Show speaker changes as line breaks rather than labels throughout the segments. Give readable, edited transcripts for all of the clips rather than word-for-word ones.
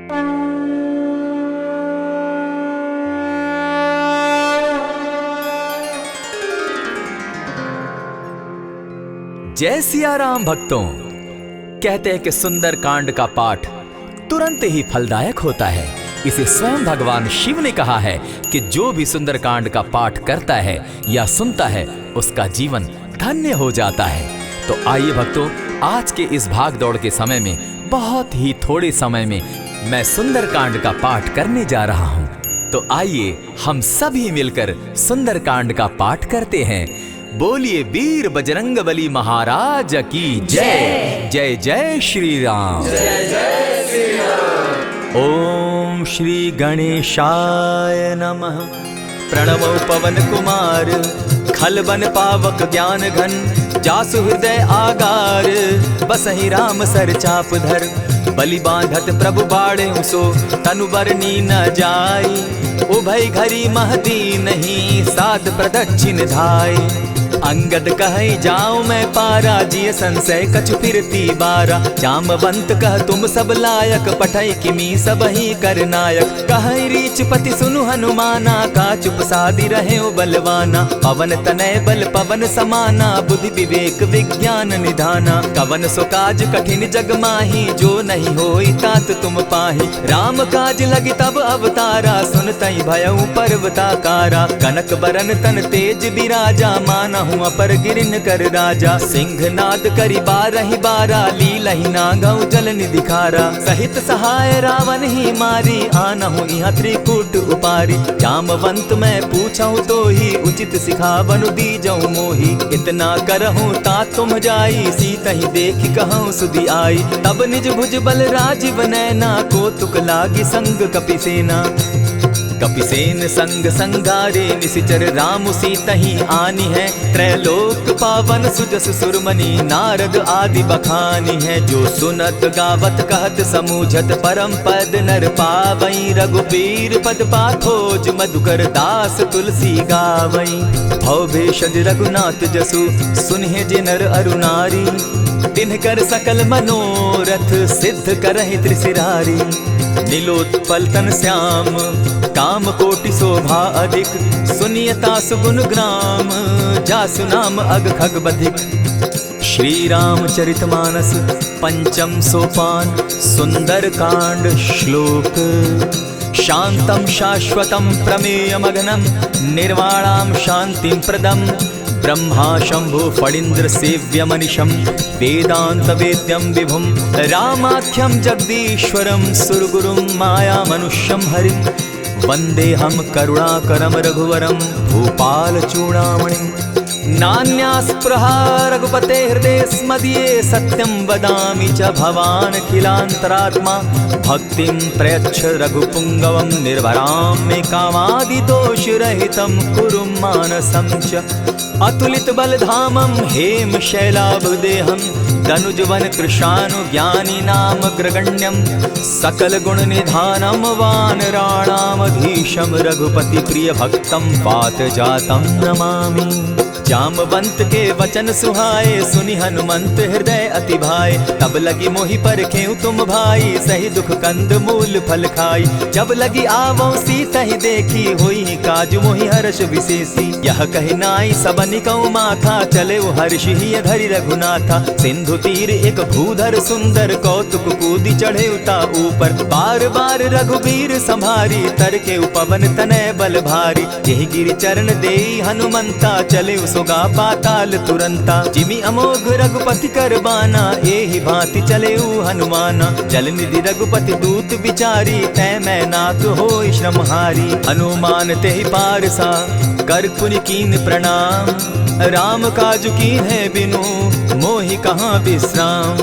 जय सिया राम भक्तों। कहते हैं कि सुंदर कांड का पाठ तुरंत ही फलदायक होता है। इसे स्वयं भगवान शिव ने कहा है कि जो भी सुंदर कांड का पाठ करता है या सुनता है उसका जीवन धन्य हो जाता है। तो आइए भक्तों, आज के इस भाग दौड़ के समय में बहुत ही थोड़े समय में मैं सुंदर कांड का पाठ करने जा रहा हूँ। तो आइए हम सभी मिलकर सुंदर कांड का पाठ करते हैं। बोलिए वीर बजरंगबली महाराज की जय। जय जय श्री राम।
जय जय श्री राम।
ओम श्री गणेशाय नमः। प्रणवो पवन कुमार, खलबन पावक ज्ञान घन, जासु हृदय आगार, बसहि राम सर चाप धर, बलि बांधत प्रभु बाढ़े सो, तनु बरनी न जाई, उभय घरी महती नहीं, सात प्रदक्षिण धाई। अंगद कहे जाऊं मैं पारा, जिय संशय कछु फिरती बारा, जामवंत कह तुम सब लायक, पठै किमी सब ही कर नायक, कहे रीच पति सुनु हनुमाना, का चुप सादी रहे बलवाना, पवन तनय बल पवन समाना, बुद्धि विवेक विज्ञान निधाना, कवन सो काज कठिन जग माही, जो नहीं होई तात तुम पाही, राम काज लगी तब अवतारा, सुनतई भयउ पर्वताकारा, कनक बरन तन तेज बिराजा, माना अपर गिरिन कर राजा, सिंहनाद करी बारहि बारा, लीलहि नागौ जल निधि खारा, सहित सहाय रावण ही मारी, आनहु इहाँ त्रिकूट उपारी, जामवंत मैं पूछऊं तो ही, उचित सिखावनु दीजऊं मोही, इतना करहूं ता तुम जाई, सीतहि देखि कहूं सुधि आई, तब निज भुज बल राजीव नैना, को तुक लागी संग कपिसेना, कपिसेन संग संगारे, निशिचर राम सीतहि आनी है, त्रैलोक पावन सुजस सुरमणि, नारद आदि बखानी है, जो सुनत गावत कहत समूझत, परम पद नर पावई, रघुबीर पद पाखोज, मधुकर दास तुलसी गावई, भव भेषज रघुनाथ जसु, सुनिहे जे नर अरु नारी, तिनकर सकल मनोरथ, सिद्ध करहि त्रिशिरारी, नीलोत्पल तन श्याम, काम कोटि शोभा अधिक, सुनियता सुगुण ग्राम, जासु नाम अग खग बधिक। श्री रामचरितमानस पंचम सोपान, सुंदर कांड श्लोक। शांतम शाश्वतम प्रमेयमगनम, निर्वाणाम शांतिम प्रदम, ब्रह्मा शंभु फणीन्द्र सेव्य मनिशम, वेदांत वेद्यम विभुम, रामाख्यम जगदीश्वरम, सुरगुरुम माया मनुष्यम हरिम, वंदे हम करुणाकरम रघुवरम, भूपाल चूड़ामणिम, नान्यास्पृहा रघुपते हृदय स्मदीये, सत्यं वदामि च भवान् खिलान्तरात्मा, भक्तिं प्रयच्छ रघुपुङ्गवं, निर्भरां मे कामादिदोषरहितं, कुरु मानसं च अतुलित बलधामं, हेम शैलाभदेहं, दनुजवन कृशानु ज्ञानी नाम ग्रगण्यं, सकल गुण निधानं, वानराणामधीशं, रघुपति प्रिय भक्तं, पात जातं नमामि। जामवंत के वचन सुहाए, सुनि हनुमंत हृदय अति भाए, तब लगी मोहि परखेउ तुम भाई, सही दुख कंद मूल फल खाई, जब लगी आवो सीतहि देखी, होई काज मोहि हर्ष विशेषी, यह कहि नाई सबनि कौ माथा, चले हर्षि धरि रघुनाथा, सिंधु तीर एक भूधर सुंदर, कौतुक कूदी चढ़े उता ऊपर, बार बार रघुबीर संभारी, तर के उपवन तनय बल भारी, यही गिरि चरण देई हनुमंता, चले सोगा पाताल तुरंता, जिमि अमोघ रघुपति कर बाना, एहि भांति चले हनुमाना, जल निधि रघुपति दूत विचारी, तै मैं नाथ होई श्रमहारी, हनुमान तेहि पारसा, कर पुनि कीन प्रणाम, राम काज कीन है बिनु, मोहि कहाँ विश्राम,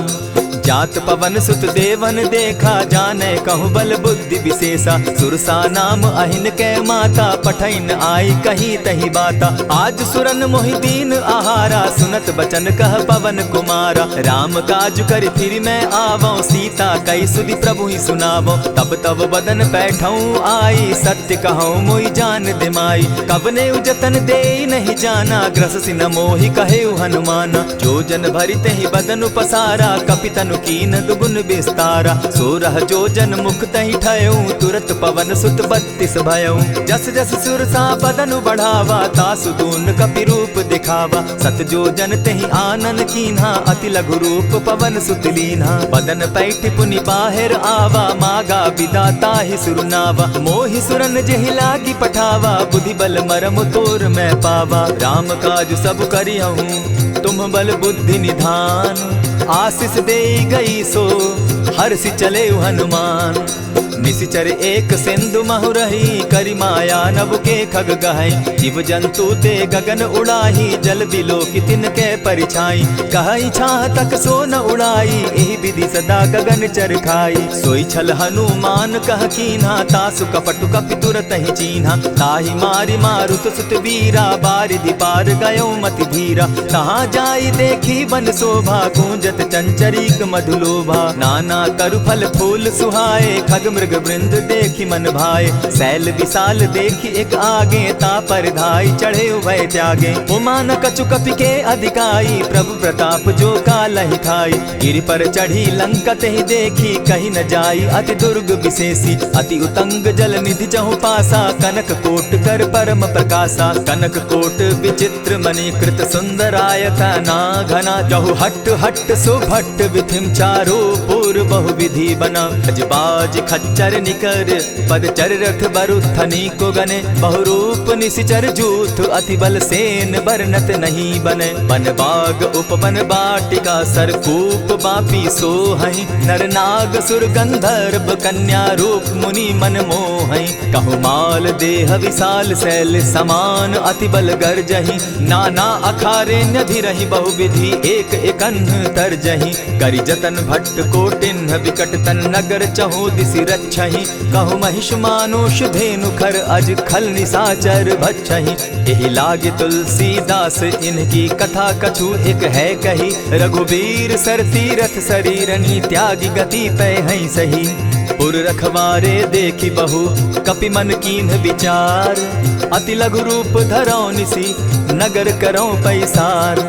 जात पवन सुत देवन देखा, जाने कहूँ बल बुद्धि विशेषा, सुरसा नाम अहिन कै माता, पठैन आई कहीं तही बाता, आज सुरन मोहि दीन आहारा, सुनत बचन कह पवन कुमारा, राम काज कर फिर मैं आवो, सीता कई सुधि प्रभु ही सुनावो, तब तब बदन बैठऊँ आई, सत्य कहूँ मोहि जान दिमाई, कबने उजतन दे नहीं जाना, ग्रस सिन मोहि कहे हनुमाना, जो जन भरित ही बदन पसारा, कपि कपि तनु कीन दुगुन विस्तारा। 16 जोजन मुख तहि ठयऊ, तुरत पवन सुत 32 भयऊ। जस जस सुरसा बदनु बढ़ावा, तासु दून कपि रूप दिखावा। 7 जोजन तेहि आनन कीन्हा, अति लघु रूप पवन सुत लीन्हा। बदन पैठ पुनि बाहिर आवा, मागा बिदा ताहि सुरनावा। मोहि सुरन जेहि लागी पठावा, बुद्धि बल मरम तोर मैं पावा। राम काज सब करिहूँ, तुम बल बुद्धि निधान। आशीष दे गई सो हर्षि चले हनुमान। निशिचर एक सिंधु महु रही, करि माया नभ के खग गहई। जीव जंतु ते गगन उड़ाही, जल बिलो की तिनके परिछाई। कहई छाह तक सो न उड़ाई, एहि विधि सदा गगन चर खाई। सोई छल हनुमान कह कीन्हा, तासु कपटु कपि तुरत ही चीन्हा। ताहि मारि मारुत सुत वीरा, बारिधि पार गयो मति धीरा। तहाँ जाई देखी बन शोभा, गूंजत चंचरीक मधुलोभा। नाना तरु फल फूल सुहाए, खग मृग वृंद देखी मन भाए। सैल विशाल देखी एक आगे, ता पर धाई चढ़े उभय त्यागे। उमान कछु कपि के अधिकाई, प्रभु प्रताप जो कालहि खाई। गिरि पर चढ़ी लंका तेहि देखी, कहीं न जाई अति दुर्ग विशेषी। अति उतंग जल निधि चहु पासा, कनक कोट कर परम प्रकाशा। कनक कोट विचित्र मणि कृत सुंदरायता ना घना। जहु हट हट सुभट विधिम चारो पूर्व बहु विधि बना। अजबाज खच्चर निकर पदचर रथ बरुथनी को गने। बहुरूप निशिचर जूथ, अति बल सेन बरनत नहीं बने। बन बाग उपवन बाटिका, सरकूप बापी सोहई। नर नाग सुर गंधर्व कन्या रूप, मुनि मन मोहई। कहु माल देह विशाल शैल समान, अति बल गर्जही। नाना अखारे नधिरहि बहुविधि, एक एकन्ह तरजही। करि जतन भट्ट कोटिन्ह, विकट तन नगर चहु दिसि रक्षहि। कहु महिष मानुष धेनु खर, अज खल निशाचर भक्षहि। एहि लागे तुलसीदास, इनकी कथा कछु एक है कही। रघुबीर सर तीरथ शरीरनी, त्यागी गति पै हई सही। पुर रखवारे देखी बहु, कपि मन कीन्ह विचार। अति लघु रूप धरौ निसी, नगर करौ पैसार।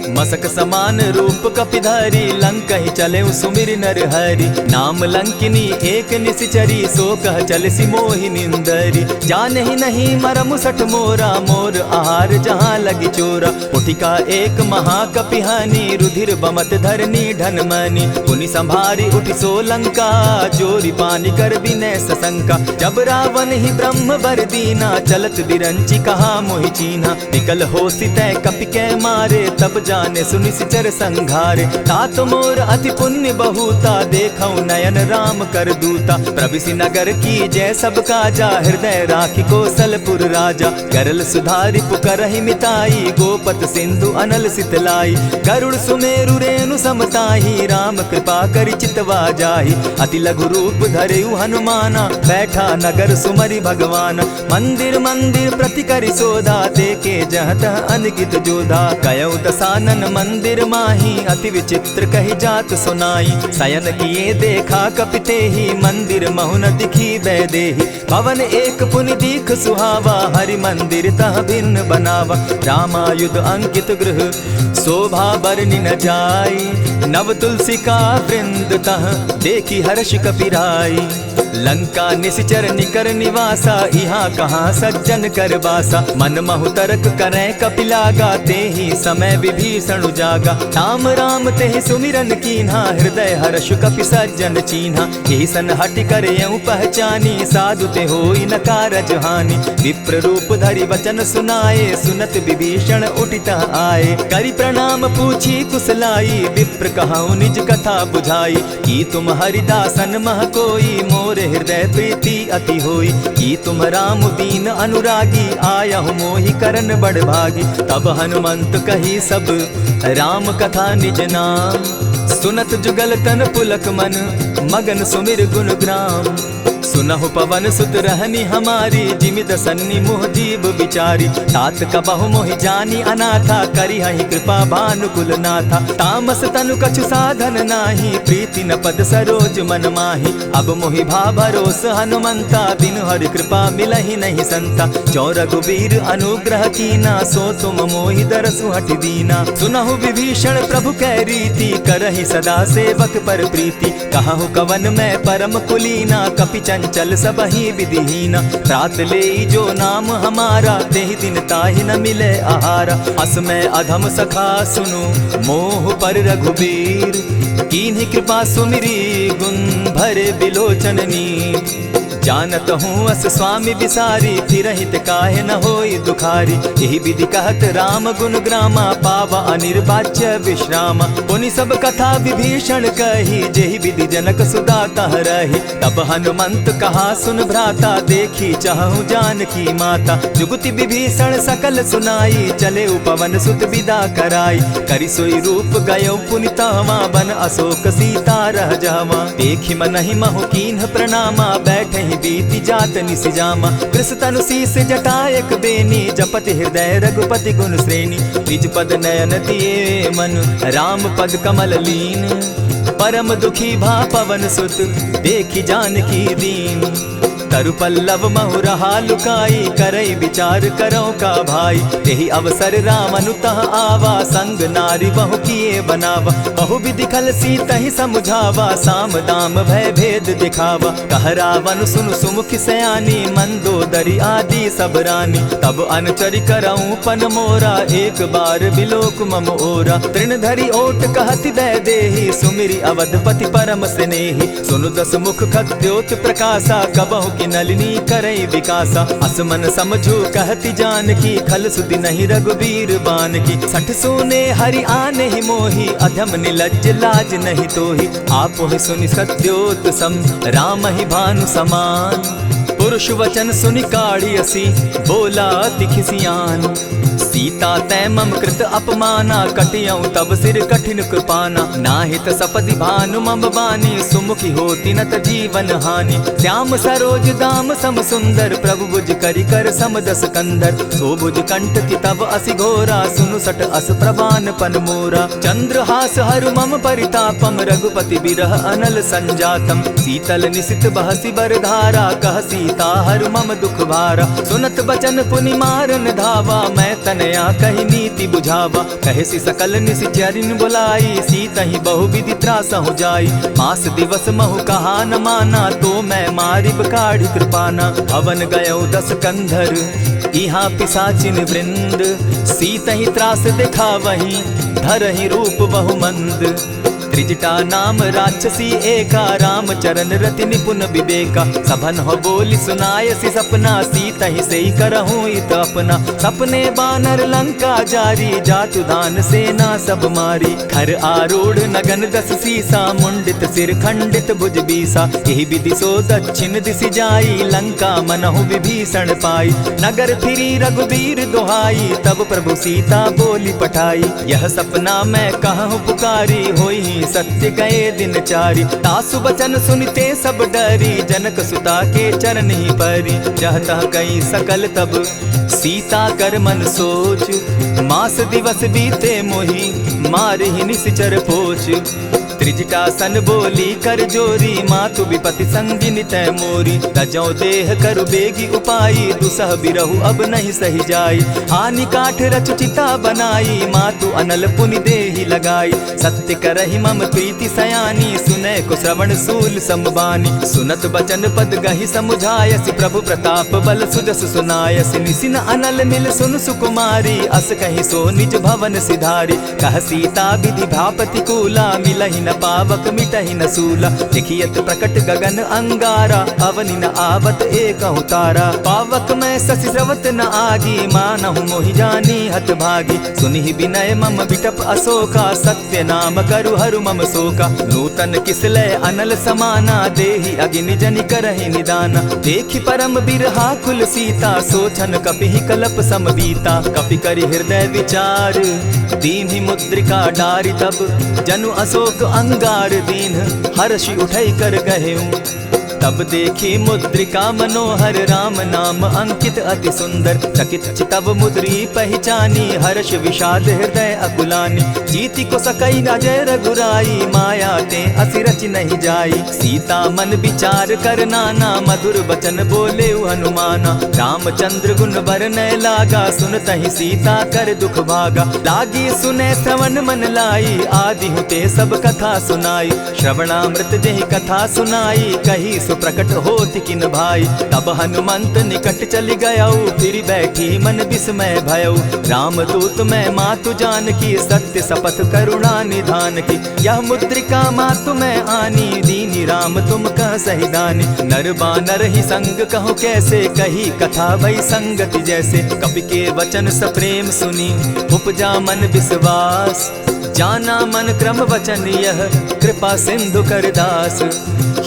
मसक समान रूप कपिधारी, लंकहि चले सुमिर नर हरि। नाम लंकिनी एक निशिचरी, सो कह चल सी मोहि निंदरी। जानहि नहीं मरम सठ मोरा, मोर आहार जहाँ लगी चोरा। उठिका एक महाकपिहानी, रुधिर बमत धरनी ढनमनी। पुनि संभारी उठि सो लंका, जोरी पानी कर विनय सशंका। जब रावण ही ब्रह्म बर दीना, चलत बिरंची कहा मोहि चीन्हा। निकल होसी तय कपि के मारे, तब जाने सुनिशिचर संघारे। तात मोर अति पुण्य बहुता, देखौ नयन राम कर दूता। प्रविशि नगर की जय सब काजा, हृदय राखी कौशलपुर राजा। गरल सुधारि पुकरहि मिताई, गोपत सिंधु अनल सितलाई। गरुड़ सुमेरु रेणु समताही, राम कृपा करि चितवा जाहि। अति लघु रूप धरेउ हनुमाना, बैठा नगर सुमरि भगवान। मंदिर मंदिर प्रति करि सोधा, देखे जहत अनगित जोधा। कयौ दसानन मंदिर माही, अति विचित्र कही जात सुनाई। शयन किए देखा कपिते ही, मंदिर महु न दिखी वैदेही। भवन एक पुनि दीख सुहावा, हरि मंदिर तह भिन्न बनावा। रामायुध अंकित गृह, शोभा बरनि न जाई। नव तुलसी का वृंद तह, देखी हर्ष कपिराई। लंका निशिचर निकर निवासा, यहाँ कहाँ सज्जन कर बासा। मन महु तरक करै कपिलागा, तेहि समय विभीषण जागा। राम राम तेहि सुमिरन कीन्हा, हृदय हर्ष कपि सज्जन चीन्हा। ईसन हटि कर यूं पहचानी, साधु ते होई न कारज हानि। विप्र रूप धरि वचन सुनाए, सुनत विभीषण उठितः आए। करि प्रणाम पूछी कुशलाई, विप्र कहऊँ निज कथा बुझाई। की तुम हरिदासन मह कोई, मोरे हृदय प्रीति अति होई। की तुम राम दीन अनुरागी, आयहु मोहि करन बड़ भागी। तब हनुमंत कही सब राम कथा निज नाम, सुनत जुगल तन पुलक मन, मगन सुमिर गुण ग्राम। सुनहु पवन सुत रहनी हमारी, जिमि दसन्नी मोह जीव विचारी। तात कबहु मोहि जानी अनाथा, करी हहि कृपा भानुकुल नाथा। तामस तनु कछु साधन नाही, प्रीति न पद सरोज मन माही। अब मोहि भा भरोस हनुमंता, बिनु हरि कृपा मिलहि नहीं संता। जो रघुबीर अनुग्रह कीना, सो तुम मोहि दरसु हठि दीना। सुनहु विभीषण प्रभु कै रीति, करहि सदा सेवक पर प्रीति। कहु कवन मैं परम कुलीना, कपि चंचल सबहि विधिहीना। रात ले जो नाम हमारा, तेहि दिन ताहि न मिले आहारा। अस मैं अधम सखा सुनु, मोह पर रघुबीर। कीन्हि कृपा सुमिरी, गुण भरे बिलोचन नीर। जानत हूँ अस स्वामी बिसारी, फिरहित काहे न होई दुखारी। यही विधि कहत राम गुण ग्रामा, पावा अनिर्वाच्य विश्रामा। पुनि सब कथा विभीषण कही, जेहि विधि जनक सुता तह रही। तब हनुमंत कहा सुन भ्राता, देखी चाहूँ जानकी माता। जुगति विभीषण सकल सुनाई, चले पवन सुत विदा कराई। करि सोई रूप गयो पुनि तहवा, बन अशोक सीता रह जहवा। देखि मनहि महु कीन्ह प्रणामा, बैठहि बीति जात निसिजामा। कृष तनु शीस जटा एक बेनी, जपति हृदय रघुपति गुण श्रेणी। निज पद नयन दिए मन, राम पद कमल लीन। परम दुखी भा पवन सुत, देखि जानकी दीन। तरु पल्लव महु रहा लुकाई, करई विचार करो का भाई। यही अवसर राम अनुतः आवा, संग नारी बहु किए बनावा। बहु विधि खल सीतहि समुझावा, साम दाम भय भेद दिखावा। कह रावण सुनु सुमुखि सयानी, मंदोदरी आदि सब रानी। तब अनुचरि करऊं पन मोरा, एक बार बिलोक मम ओरा। तृण धरि ओट कहति दय देहि, सुमिरि अवधपति परम स्नेही। सुनु दस मुख खद्योत प्रकाशा, कबहु की नलिनी करई विकासा। असमन समझो कहति जानकी, खल सुधि नहीं रघुबीर बान की। सठ सोने हरि आने ही मोही, अधम निलज्ज लाज नहीं तोही। आपो ही सुनि सत्योत सम, राम ही भानु समान। पुरुष वचन सुनि काढ़ी असी, बोला अति खिसियान। सीता तै मम कृत अपमाना, कटियऊं तब सिर कठिन कृपाना। नाहित सपदि भानु मम बानी, सुमुखी होती न त जीवन हानि। श्याम सरोज दाम सम सुंदर, प्रभु भुज करि कर सम दस कंधर। सो भुज कंठ की तब असि घोरा, सुनु सट अस प्रवान पन मोरा। चंद्रहास हरु मम परितापम, रघुपति बिरह अनल संजातम। शीतल निशित बहसी बरधारा, कह सीता हरु मम दुख भारा। सुनत बचन पुनि मारन धावा, मैं तनया कही नीति बुझावा। कहसी सकल निशिचरिन बुलाई, सीतहि बहु विधि त्रास हो जाई। मास दिवस महु कहा न माना, तो मैं मारिब काढ़ी कृपाना। भवन गयो दस कंधर, इहाँ पिशाचिन वृंद। सीतहि त्रास दिखावहि, धरहि रूप बहु मंद। त्रिजटा नाम राक्षसी एका, राम चरण रति निपुण विवेका। सभन हो बोली सुनायसी सपना, सीतहि सेई करहूँ इत अपना। सपने बानर लंका जारी, जातु दान सेना सब मारी। खर आरूढ़ नगन दस सीसा, मुंडित सिर खंडित भुज बीसा। यही विधि सो दक्षिण दिशि जाई, लंका मनहु विभीषण पाई। नगर फिरी रघुबीर दुहाई, तब प्रभु सीता बोली पठाई। यह सपना मैं कहूँ पुकारी, होई सत्य गए दिन चारी। तासु बचन सुनते सब डरी, जनक सुता के चरण ही परी। चाहता कई सकल तब सीता कर मन सोच, मास दिवस बीते मोही, मार ही निश्चर पोच। त्रिजटा सन बोली कर जोरी, मातु विपति संगिनी तै मोरी। तजौ देह करु बेगी उपाई, दुसह बिरहु अब नहीं सही जाई। हानि काठ रचु चिता बनाई, मातु अनल पुनि देहि लगाई। सत्य करहि मम प्रीति सयानी, सुनै को श्रवण सूल समबानी। सुनत बचन पद गहि समुझायसि, प्रभु प्रताप बल सुजस सुनायसि। निसिन अनल मिल सुन सुकुमारी, अस कहि सो निज भवन सिधारी। कह सीता विधि भापति कूला, मिलहि न पावक मिटहि न सूला। देखियत प्रकट गगन अंगारा, अवनि न आवत एकहु तारा। पावक मैं शशि स्रवत न आगी, मानहु मोहि जानी हत भागी। सुनिहि विनय मम बिटप अशोका, सत्य नाम करु हरु मम शोका। नूतन किसलय अनल समाना, देहि अगिनि जनि करहि निदाना। देखि परम बिरहा कुल सीता, सोचन कपिहि कलप सम बीता। कपि करि हृदय विचार, दीन्हि मुद्रिका डारि। तब जनु अशोक अंगार दीन, हर्षि उठै कर गहेऊ। तब देखी मुद्रिका मनोहर राम नाम अंकित अति सुंदर। चकित चितव मुद्री पहचानी हर्ष विषाद हृदय अकुलानी। जीति को सकई न जय रघुराई माया ते असि रचि नहीं जाई। सीता मन विचार कर नाना मधुर बचन बोले हनुमाना। रामचंद्र गुण बरनय लागा सुनतहि सीता कर दुख भागा। लागी सुने श्रवण मन लाई आदि हुते सब कथा सुनाई। श्रवणामृत जेहि कथा सुनाई कही सो प्रकट होति किन भाई। तब हनुमंत निकट चली गयऊ फिर बैठी मन विस्मय भयऊ। रामदूत मैं मातु जान की सत्य शपथ करुणा निधान की। यह मुद्रिका मातु मैं आनी दीनी राम तुम कह सही दानी। नर बानर ही संग कहूँ कैसे कही कथा भई संगति जैसे। कपि के वचन सप्रेम सुनी उपजा मन विश्वास। जाना मन क्रम वचन यह कृपा सिंधु कर दास।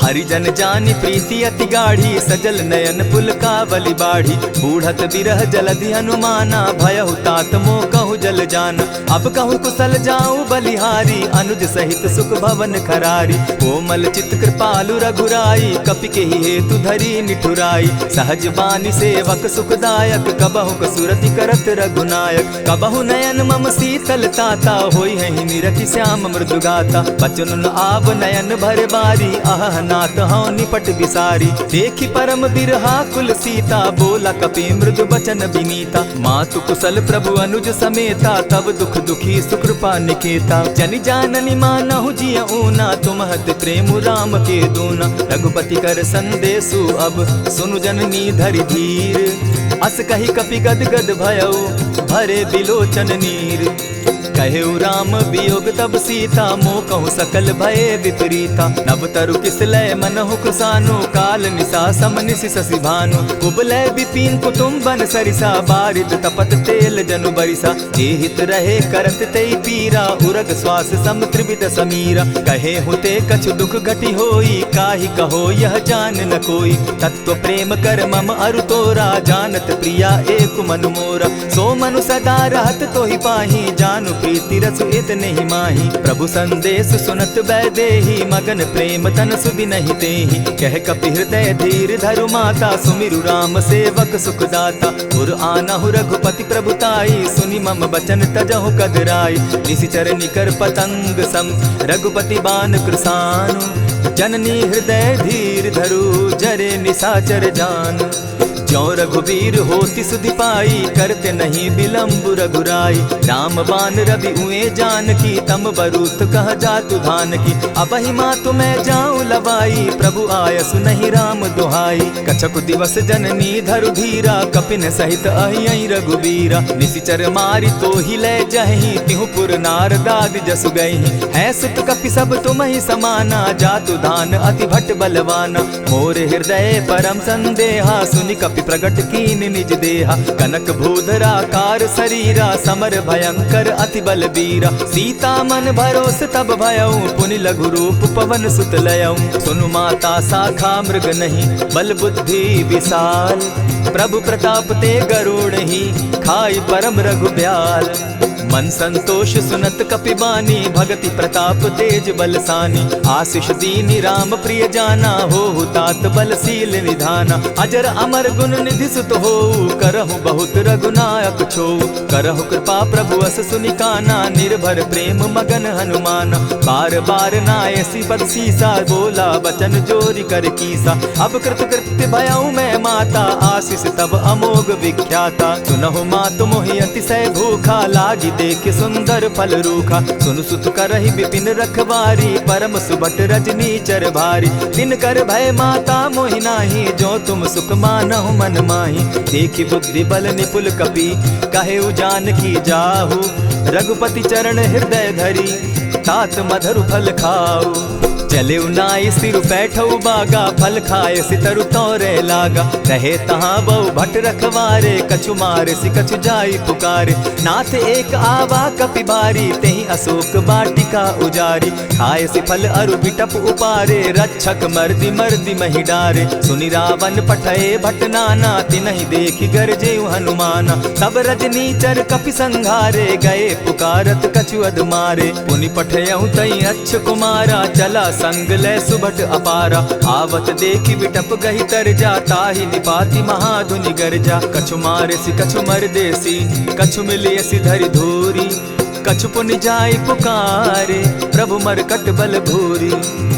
हरिजन जानी प्रीति अति गाढ़ी सजल नयन पुलकावली बाढ़ी। बूढ़त बिरह जलधि हनुमाना भयहु तात मोह कहु जल जाना। अब कहूँ कुशल जाऊँ बलिहारी अनुज सहित सुख भवन खरारी। कोमल चित कृपालु रघुराई कपि के ही हेतु धरी निठुराई। सहज बानी सेवक सुखदायक कबहु कसुरति करत रघुनायक। कबहु नयन मम शीतल ताता होई है निरखि श्याम मृदु गाता। बचन आब नयन भर बारी आह नाथ हौ निपट बिसारी। देखी परम बिरहा कुल सीता बोला कपि मृदु बचन विनीता। मातु कुशल प्रभु अनुज समेता तब दुख दुखी सुकृपा निकेता। जनि जाननी मानहु जिय ऊना तुमहत प्रेम राम के दूना। रघुपति कर संदेशु अब सुनु जननी धरि धीर। अस कही कपि गद गद भयऊ भरे बिलोचन नीर। कहेउ राम वियोग तब सीता मोह कहूँ सकल भये विपरीता। नव तरु किस लय मनहु कृसानु काल निशा समनिशि शशि भानु। कुबलय विपिन कुटुम्बन सरिसा बारिद तपत तेल जनु बरिसा। जे हित रहे करत तेई पीरा उरग श्वास सम त्रिविध समीरा। कहे हुते कछु दुख घटी होई काहि कहो यह जान न कोई। तत्व प्रेम कर मम अरु तोरा जानत प्रिया एक मनु मोरा। सो मनु सदा रहत तोहि पाही जानु प्रीति रस इतने ही माही। प्रभु संदेश सुनत बैदेही मगन प्रेम तन सुधि नहीं तेहि। कह कपि हृदय धीर धरु माता सुमिरु राम सेवक सुखदाता। उर आनहु रघुपति प्रभुताई सुनि मम बचन तजहु कदराई। निशिचर निकर पतंग सम रघुपति बान कृसानु। जननी हृदय धीर धरु जरे निशाचर जान। ज्यों रघुवीर होति सुधि पाई करते नहीं विलम्ब रघुराई। राम बान रवि उए जान की तम बरूत कह जातु धान की। अबहि मातु मैं जाऊं लवाई प्रभु आयसु नहीं राम दुहाई। कछक दिवस जननी धरु धीरा कपिन सहित अहियहि रघुबीरा। निशिचर मारी तो ही ले जहि तिहु पुर नारदादि जसु गई। है सुत कपि सब तुम ही समाना जातु धान अति भट बलवाना। मोर हृदय परम संदेहा सुनि कपि प्रगट कीन निज देहा। कनक भूधराकार शरीरा समर भयंकर अति बलबीरा। सीता मन भरोस तब भयऊ पुनि लघु रूप पवन सुत लयऊ। सुनु माता शाखा मृग नहीं बल बुद्धि विशाल। प्रभु प्रताप ते गरुड़ ही खाई परम रघुब्याल। मन संतोष सुनत कपिबानी भगति प्रताप तेज बलसानी। आशीष दीनी राम प्रिय जाना हो तात बलशील निधाना। अजर अमर गुण निधि सुत हो करहु बहुत रघुनायक छो। करहु कृपा प्रभु अस सुनिकाना निर्भर प्रेम मगन हनुमाना। बार बार नायसी पद सीसा बोला बचन जोरी कर कीसा। अब कृत कृत्य भयऊ मैं माता आशीष तब अमोघ विख्याता। सुनहु मातु मोहि अतिशय भूखा लागी देख सुंदर फल रूखा। सुन सुत करहि विपिन रखवारी परम सुबट रजनी चर भारी। दिन कर भय माता मोहि नाही जो तुम सुख मानहु मन माही। देखि बुद्धि बल निपुल कपि कहेउ जानकी जाहु। रघुपति चरण हृदय धरी तात मधुर फल खाऊ। चले नाई सिर बैठऊ बागा फल खाए सितरु तोरे लागा। रहे तहाँ बहु भट रखवारे कछु मारे सि कछु जाई पुकारे। नाथ एक आवा कपि बारी तेहि अशोक बाटिका उजारी। खाए सि फल अरु बिटप उपारे रक्षक मर्दि मर्दि महि डारे। सुनि रावण पठए भट नाना तिनहि देखि गरजेउ हनुमाना। सब रजनी चर कपि संघारे गए पुकारत कछु अध मारे। पुनि पठयउ तई अच्छ कुमारा चला संग ले सुभट अपारा। आवत देखी विटप गही तर जा, ताहि निपाति महाधुनि गर्जा। कछु मारेसी कछु मर देसी, कछु मिलियसी धरि धूरी। कछु पुनि जाय पुकारे, प्रभु मरकट बल भूरी।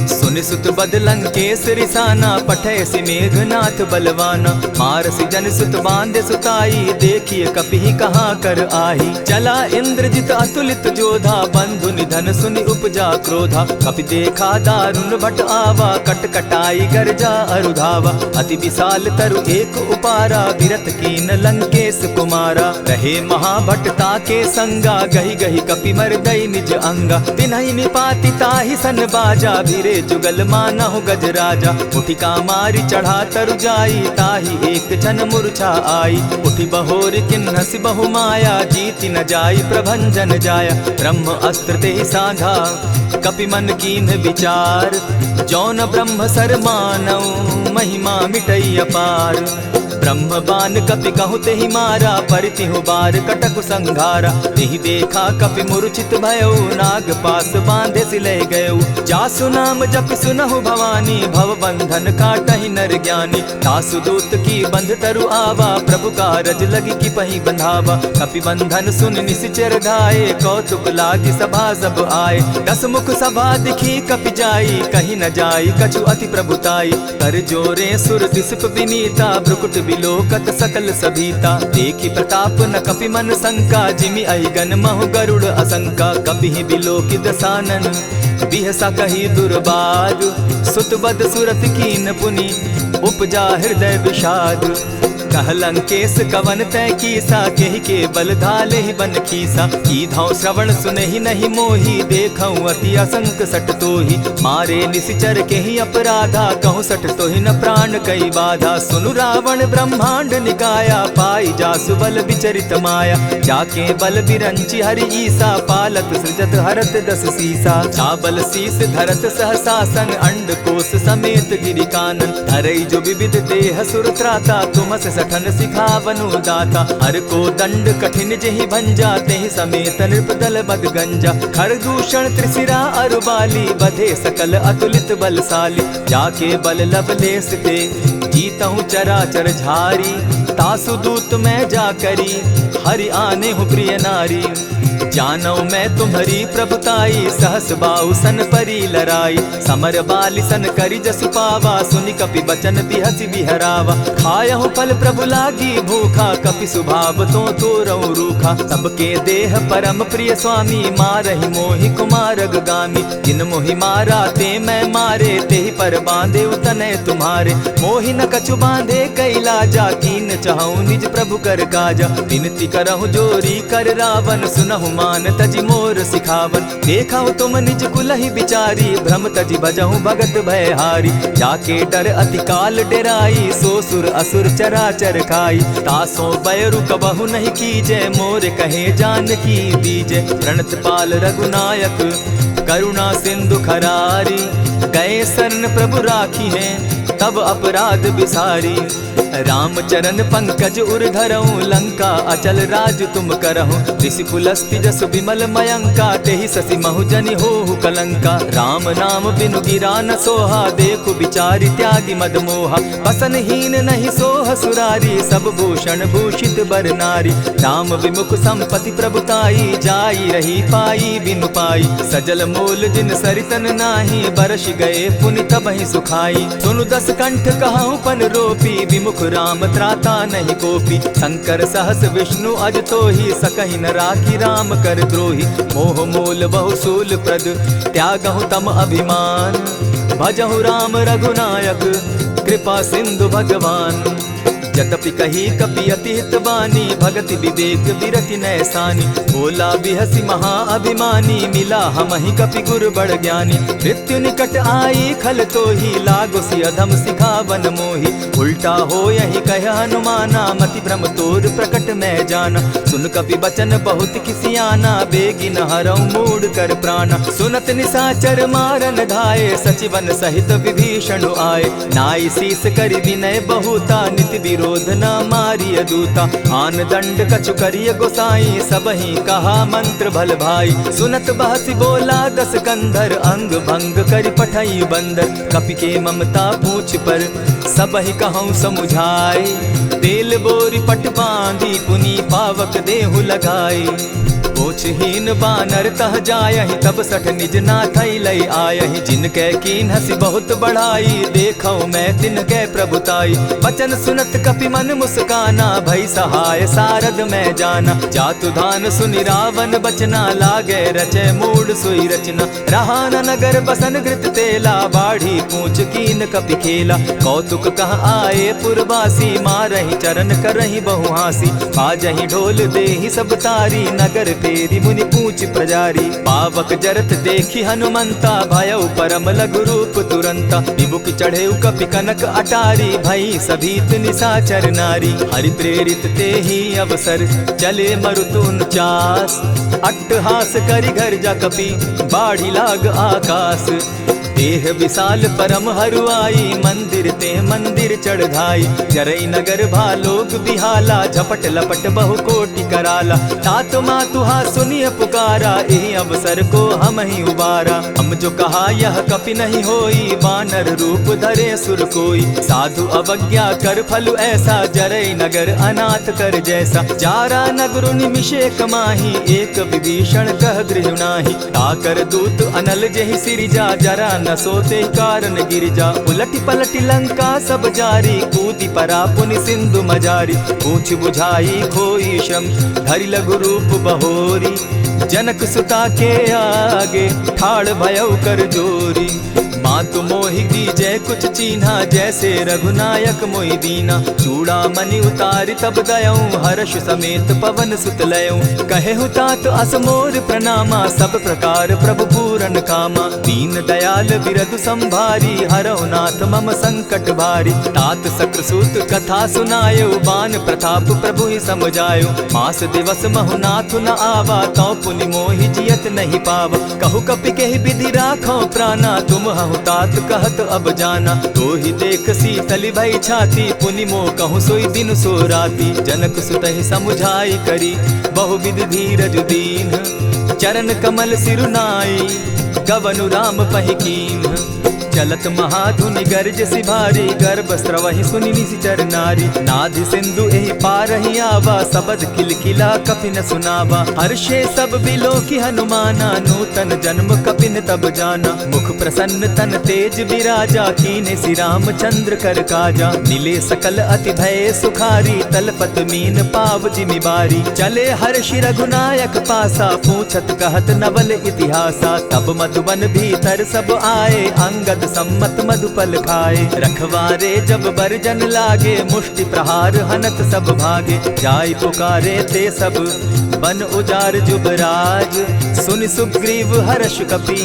सुनि सुत बद लंकेश रिसाना, पठैसी मेघनाथ बलवाना। मारसी जन सुत बांधे सुताई, देखिए कपि कहाँ कर आही। चला इंद्रजित अतुलित जोधा, बंधु निधन सुनि उपजा क्रोधा। कपि देखा दारुण भट आवा, कट कटाई गर्जा अरुधावा। अति विशाल तरु एक उपारा, विरत कीन लंकेश कुमारा। रहे महाभट ताके संगा, गही गही कपि मर्दई निज अंगा। तिन्हि निपाति ताहि सन बाजा, भीरे जुगल मानहु गजराजा। उठिका मारी चढ़ा तरु जाई, ताहि एक जन मूर्छा आई। उठि बहोर किन्हसि बहु माया, जीति न जाई प्रभंजन जाया। ब्रह्म अस्त्र ते साधा, कपि मन कीन विचार। जौन ब्रह्म सर मानऊ, महिमा मिटई अपार। ब्रह्म बान कपि कहु तेहि मारा, परितिहु बार कटकु संघारा। तेहि देखा कपि मूर्छित भयउ, नाग पास बांधे सिले गयउ। जासु नाम जपि सुनहु भवानी, भव बंधन काटहि नर ज्ञानी। तासु दूत की बंध तरु आवा, प्रभु कारज लगी कि पहि बंधावा। कपि बंधन सुन निसिचर धाये, कौतुक लागी सभा सब आए। दस मुख सभा दिखी कपि जाई, कहीं न जाई कछु अति प्रभुताई। कर जोरे सुर दिसप विनीता, भ्रुकुट बिलोकत सकल सभीता। देखी प्रताप न कपि मन शंका, जिमि अहिगन महु गरुड़ असंका। कपि बिलोकि दसानन, बिहसा कही दुर्बाद। सुत बद सुरत कीन पुनि, उपजा हृदय विषाद। कह लंकेश कवन तय कीसा, केहि के बल धाले ही बन खीसा। की धाव श्रवण सुने ही नहीं मोही, देखऊं अति असंक सट तोही। मारे निसिचर के ही अपराधा, कहूँ सट तो ही न प्राण कई बाधा। सुनु रावण ब्रह्मांड निकाया, पाई जासु बल विचरित माया। जाके बल बिरंची हरि ईसा, पालत सृजत हरत दस सीसा। चाबल शीस धरत सहसासन, अंड कोश समेत गिरि कानन। धरई जो विविध देह सुर त्राता, तुमस सठन सिखावनु दाता। हर को दंड कठिन जेहि भंजा, तेहि समेत नृपदल बद गंजा। खर दूषण त्रिशिरा अरुबाली, बधे सकल अतुलित बलशाली। जाके बल लवलेस ते, जीतहु चराचर झारी। तासु दूत मैं जा करी, हरि आने हूँ प्रिय नारी। जानो मैं तुम्हारी प्रभुताई, सहस बाहु सन परी लराई। समर बाली सन करी जसु पावा, सुनि कपि बचन बिहसि बिहरावा। खायहु फल प्रभु लागी भूखा, कपि सुभाव तो तोरहु रूखा। सबके देह परम प्रिय स्वामी, मारहि मोहि कुमारग गामी। जिन मोहि मारा ते मैं मारे, तेहि पर बांधे उतने तुम्हारे। मोहि न कछु बांधे कैलाजा, कीन चाहूं निज प्रभु कर काजा। विनती करहु जोरी कर रावण, सुनहु मान तजि मोर सिखावन। देखा तुम निज कुलहि बिचारी, भ्रम तजि भजहु भगत भयहारी। जाके डर अति काल डेराई, सो सुर असुर चराचर खाई। तासो बैरु कबहु नहीं कीजे, मोर कहे जानकी दीजे। प्रणत पाल रघुनायक, करुणा सिंधु खरारी। गए शरण प्रभु राखी हैं, तब अपराध बिसारी। राम चरण पंकज उर धरऊं, लंका अचल राज तुम करहूं। ऋषि पुलस्ति जस विमल मयंका, तेहि ससि महु जनि होहु कलंका। राम नाम बिनु गिरा न सोहा, देखु बिचारी त्यागी मद मोहा। बसन हीन नहीं सोह सुरारी, सब भूषण भूषित बर नारी। राम विमुख संपति प्रभुताई, जाई रही पाई बिनु पाई। सजल मोल जिन सरितन नाही, बरस गए पुनि तबहि सुखाई। सुनु दस कंठ कहूँ पन रोपी, विमुख राम त्राता नहीं कोपी। शंकर सहस विष्णु अज तो ही, सकहि न राखी राम कर द्रोही। मोह मूल बहु सूल प्रद, त्यागहु तम अभिमान। भजहु राम रघुनायक, कृपा सिंधु भगवान। यद्यपि कही कपि अति हितवानी, भगति विवेक विरति नैसानी। बोला बिहसि महा अभिमानी, मिला हमहि कपि गुर बड़ ज्ञानी। मृत्यु निकट आई खल तो ही, लागो सि अधम सिखावन मोही। उल्टा हो यही कह हनुमाना, मति भ्रम तोर प्रकट मैं जाना। सुन कपि बचन बहुत किसियाना, बेगी न हरऊं मूड कर प्राणा। सुनत निसाचर मारन धाये, सचिवन सहित विभीषण आए। नाई शीस करि विनय बहुता, नित विरोध क्रोध न मारिय दूता। आन दंड कछु करिय गोसाई, सबहि कहा मंत्र भल भाई। सुनत बहसी बोला दस कंधर, अंग भंग करि पठई बंदर। कपि के ममता पूछ पर, सबहि कहूँ समुझाए। तेल बोरी पट बांधी, पुनि पावक देहु लगाई। पोछहीन बानर तह जायहि, तब सठ निज नाथ लई आयहि। जिनके कीन हसी बहुत बढ़ाई, देखौ मैं तिनके प्रभुताई। वचन सुनत कपि मन मुस्काना, भई सहाय सारद मैं जाना। जातु धान सुनि रावण बचना, लागे रचे मूड सोई रचना। रहा न नगर बसन घृत तेला, बाढ़ी पूछ कीन कपि खेला। कौतुक कह आए पुरवासी, मारहि चरण करहि बहु हासी। बाजहि ढोल देहि सब तारी, नगर तेरी मुनि पूछ प्रजारी। पावक जरत देखी हनुमंता, भयउ परम लघु रूप तुरंता। विबुक चढ़े कपि कनक अटारी, भई सभीत निशाचर नारी। हरि प्रेरित ते ही अवसर, चले मरुत 49। अट्टहास करि घर जा कपि, बाढ़ी लाग आकाश। देह विशाल परम हरुआई, मंदिर ते मंदिर चढ़ाई। जरई नगर भालोक बिहाला, झपट लपट बहु कोटि कराला। तात मातुहा सुनिय पुकारा, एहि अवसर को हम ही उबारा। हम जो कहा यह कपि नहीं होई, बानर रूप धरे सुर कोई। साधु अवज्ञा कर फल ऐसा, जरई नगर अनाथ कर जैसा। जारा नगर निमिषे कमाही, एक विभीषण कह गृह नाही। ताकर दूत अनल जहि सिरिजा, जरा न सोते कारण गिरिजा। उलटी पलटी लंका सब जारी, कूदी परा पुनि सिंधु मजारी। पूछ बुझाई खोई श्रम, धरि लघु रूप बहोरी। जनक सुता के आगे, ठाड़ भयउ कर जोरी। मातु मोहि दीजै कुछ चीन्हा, जैसे रघुनायक मोहि दीना। चूड़ामणि उतारि तब दयऊँ, हर्ष समेत पवन सुत लयऊँ। कहेहु तात असमोर प्रणामा, सब प्रकार प्रभु पूरन कामा। दीन दयाल बिरदु संभारी, हरौ नाथ मम संकट भारी। तात सक्रसूत कथा सुनायो, बान प्रताप प्रभु ही समझायो। मास दिवस महु नाथ न आवा, तौ पुनि मोहि जियत नहीं पावा। कहु कपि केहि विधि राखो प्राणा, तुम हहु तात कहत अब जाना। तो ही देख शीतली भई छाती, पुनि मो कहूँ सोई दिन सो राती। जनक सुतहि समुझाई करी, बहुविध धीरज दीन। चरण कमल सिरुनाई, गवनु राम पहि कीन। चलत महाधुनि गर्ज सिभारी, गर्भ स्रवहि सुनि निशिचर नारी। नाधि सिंधु एहि पारहि आवा, सबद किलकिला कपि न सुनावा। हर्षे सब बिलोकि हनुमाना, नूतन जन्म कपि न तब जाना। मुख प्रसन्न तन तेज विराजा, कीने सि रामचंद्र कर काजा। मिले सकल अति भय सुखारी, तलपत मीन पाव जिमि बारी। चले हर्षि रघुनायक पासा, पूछत कहत नवल इतिहासा। तब मधुबन भीतर सब आए, अंगद सम्मत मधुपल खाए। रखवारे जब बरजन लागे, मुष्टि प्रहार हनत सब भागे। जाय पुकारे ते सब, बन उजार जुबराज। सुन सुग्रीव हर्ष कपि,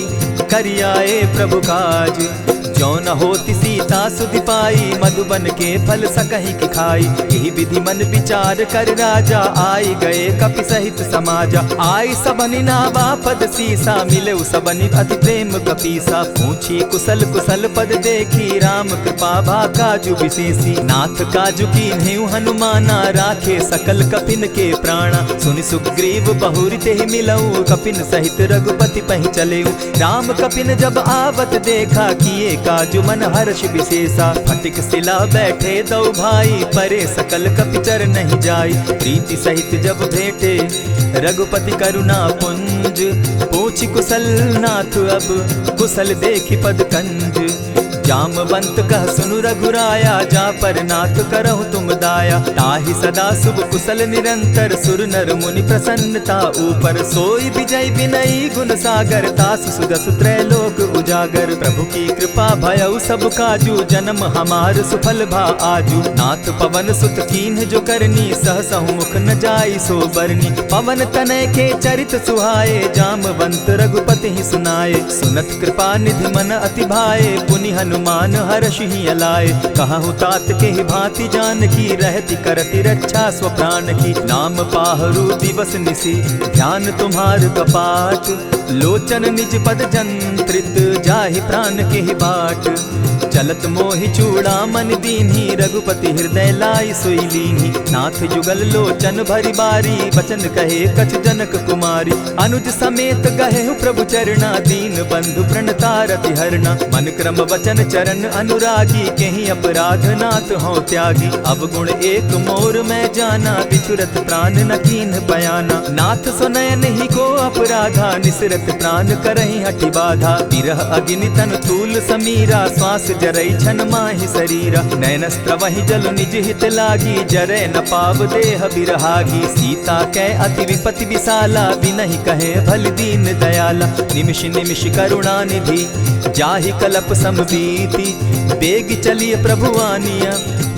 करियाए प्रभु काज। जो न होती सीता सुधि पाई, मधुबन के फल सकहि की खाई। यही विधि मन विचार कर राजा, आई गए कपि सहित समाजा। आई सबनि नावा पद सीसा, मिले सबनि अति प्रेम कपीसा। पूछी कुशल कुशल पद देखी, राम कृपा भा काजु विशेषी। नाथ काजु कीन्हेउ हनुमाना, राखे सकल कपिन के प्राणा। सुनि सुग्रीव बहुरि तेहि मिलऊ, कपिन सहित रघुपति पहि चलेऊ। राम कपिन जब आवत देखा, किए काजु मन हर्ष विशेषा। फटिक सिला बैठे दो भाई, परे सकल कपिचर नहीं जाई। प्रीति सहित जब भेटे, रघुपति करुणा पुंज। पूछि कुशल नाथ अब, कुशल देखि पद कंज। जामवंत कह सुनु रघुराया, जा पर नाथ करहु तुम दाया। ताहि सदा शुभ कुशल निरंतर, सुर नर मुनि प्रसन्नता ऊपर। सोई विजय विनयी गुण सागर, तासु सुदसु त्रैलोक उजागर। प्रभु की कृपा भयउ सब काजू, जन्म हमार सुफल भा आजू। नाथ पवन सुत कीन्ह जो करनी, सहसहु मुख न जाई सो बरनी। पवन तनय के चरित सुहाए, जामवंत रघुपति ही सुनाए। सुनत कृपा निधि मन अति भाए, पुनि हनुमान हर्ष ही अलाए। कहु तात के ही भांति जान की, रहती करती रक्षा स्व प्राण की। नाम पाहरु दिवस निसी, ध्यान तुम्हार कपाट। लोचन निज पद जंत्रित, जाहि प्राण के ही बाट। चलत मोहि चूड़ामन दीन्ही, रघुपति हृदय लाई सोई लीन्ही। नाथ जुगल लोचन भरी बारी, बचन कहे कछ जनक कुमारी। अनुज समेत गहे प्रभु चरणा, दीन बंधु प्रणतारति हरना। मन क्रम वचन चरण अनुरागी, कहीं अपराध नाथ हो त्यागी। अब गुण एक मोर में जाना, बिछुरत प्राण न कीन्ह बयाना। नाथ सुनयन ही को अपराधा, निसरत प्राण करहि हठि बाधा। विरह अग्नि तन तूल समीरा, श्वास जरई छन माहि शरीरा। नयनस्त्र वही जल निज हित लागी, जरै न पाव देह बिरहागी। सीता कै अति विपति विशाला, बिनहि कहे भल दीन दयाला। निमिष निमिष करुणा निधि, जाहि कलप समबीति। बेग चलिए प्रभु आनिया,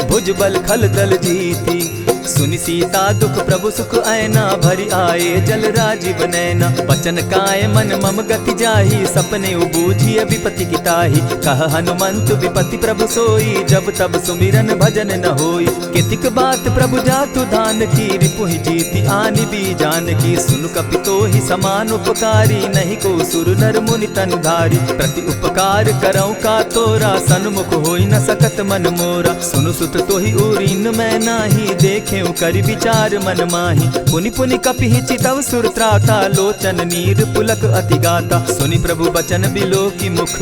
भुज बल खल दल जीती। सुनि सीता दुख प्रभु सुख ऐना, भरी आए जल राजीव नैना। वचन काय मन मम गति जाहि, सपने बूझिय विपति किताहि। कह हनुमंत विपति प्रभु सोई, जब तब सुमिरन भजन न होई। कितिक बात प्रभु जातु धान की, रिपुहि जीति आनि भी जान की। सुनु कपितो ही समान उपकारी, नहीं को सुर नर मुनि तन धारी। प्रति उपकार करौ का तोरा, सन्मुख होई न सकत मन मोरा। सुनु सुत तोहि उरीन मैं नाही, देखे करि विचार मन माही। पुनि पुनि कपिहि चितव सुर त्राता, लोचन नीर पुलक अति गाता। सुनि प्रभु बचन बिलो की मुख,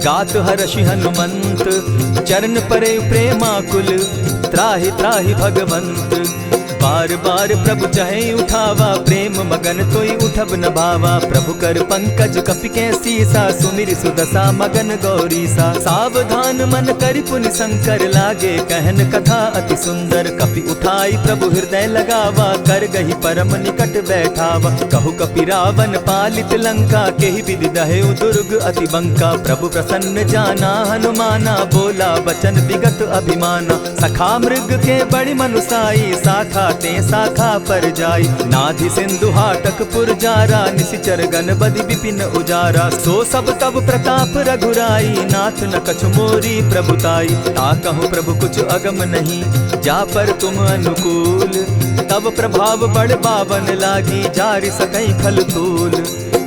गात हर्षि हनुमंत। चरण परे प्रेमाकुल, त्राहि त्राहि भगवंत। बार बार प्रभु चहे उठावा, प्रेम मगन तोई उठब न भावा। प्रभु कर पंकज कपि के सीसा, सुमिर सुदशा मगन गौरीसा। सावधान मन करि पुनि शंकर, लागे कहन कथा अति सुंदर। कपि उठाई प्रभु हृदय लगावा, कर गही परम निकट बैठावा। कहु कपि रावण पालित लंका, केहि विधि दहेउ दुर्ग अति बंका। प्रभु प्रसन्न जाना हनुमाना, बोला बचन विगत अभिमाना। सखा मृग के बड़ी मनुसाई, साखा ते शाखा पर जाई। नाधि सिंधु हाटक पुर जारा, निशिचर गण बदि विपिन उजारा। सो सब तब प्रताप रघुराई, नाथ न कछु मोरी प्रभुताई। ताकहु प्रभु कुछ अगम नहीं, जा पर तुम अनुकूल। तब प्रभाव बड़ पावन लागी, जारि सकई खल तूल।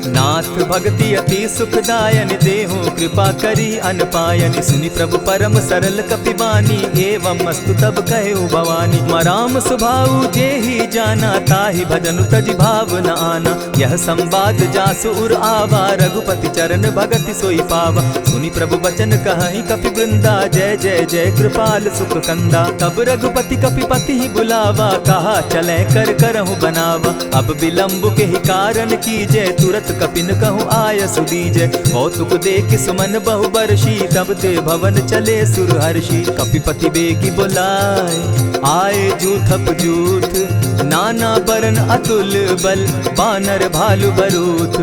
नाथ भक्ति अति सुखदायन, देहु कृपा करी अनपायन। सुनि प्रभु परम सरल कपिबानी, एवं मस्तु तब कहे भवानी। मराम सुभाऊ जेहि जाना, ताहि भजनु तज भाव न आना। यह संवाद जासु उर आवा, रघुपति चरण भगति सोई पावा। सुनि प्रभु बचन कहहि कपि वृंदा, जय जय जय कृपाल सुख कंदा। तब रघुपति कपिपति ही बुलावा, कहा चले कर करहु बनावा। अब विलंब के ही कारण कीजय, तुरत कपिन कहूँ आय सुदीजय। कौतुक देख सुमन बहु बरसी, तब ते भवन चले सुर हर्षि। कपिपति बेगी बुलाए, आए जूथप जूथ। नाना बरन अतुल बल, बानर भालु बरूथ।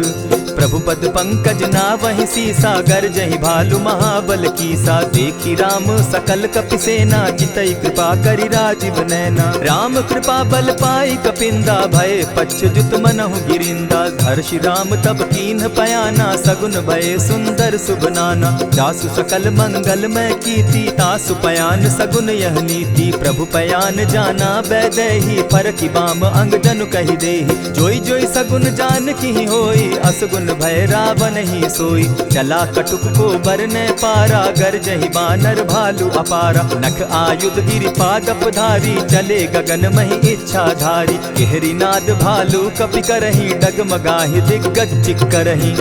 प्रभु पद पंकज ना वही सीसा, गर्जहि भालु महाबल कीसा। देखी राम सकल कपि सेना, चितई कृपा करि राजीव नैना। राम कृपा बल पाई कपिंदा, भय पच्युत मनहु गिरिंदा। हर्षि राम तब कीन्ह पयाना, सगुन भय सुंदर शुभ नाना। जासु सकल मंगल में कीति, तासु पयान सगुन यह नीति। प्रभु पयान जाना बैदेही, फरकि बाम अंग जनु कहि देहि। जोई जोई सगुन जान की होई, असगुन भय रावण ही सोई। चला कटुक को बरने पारा, गरजहि बानर भालु अपारा। नख आयुध गिरि पादप धारी, चले गगन महि इच्छा धारी। केहरी नाद भालु कपि करहि, डगमगाहि दिग्गज चिक्करहि।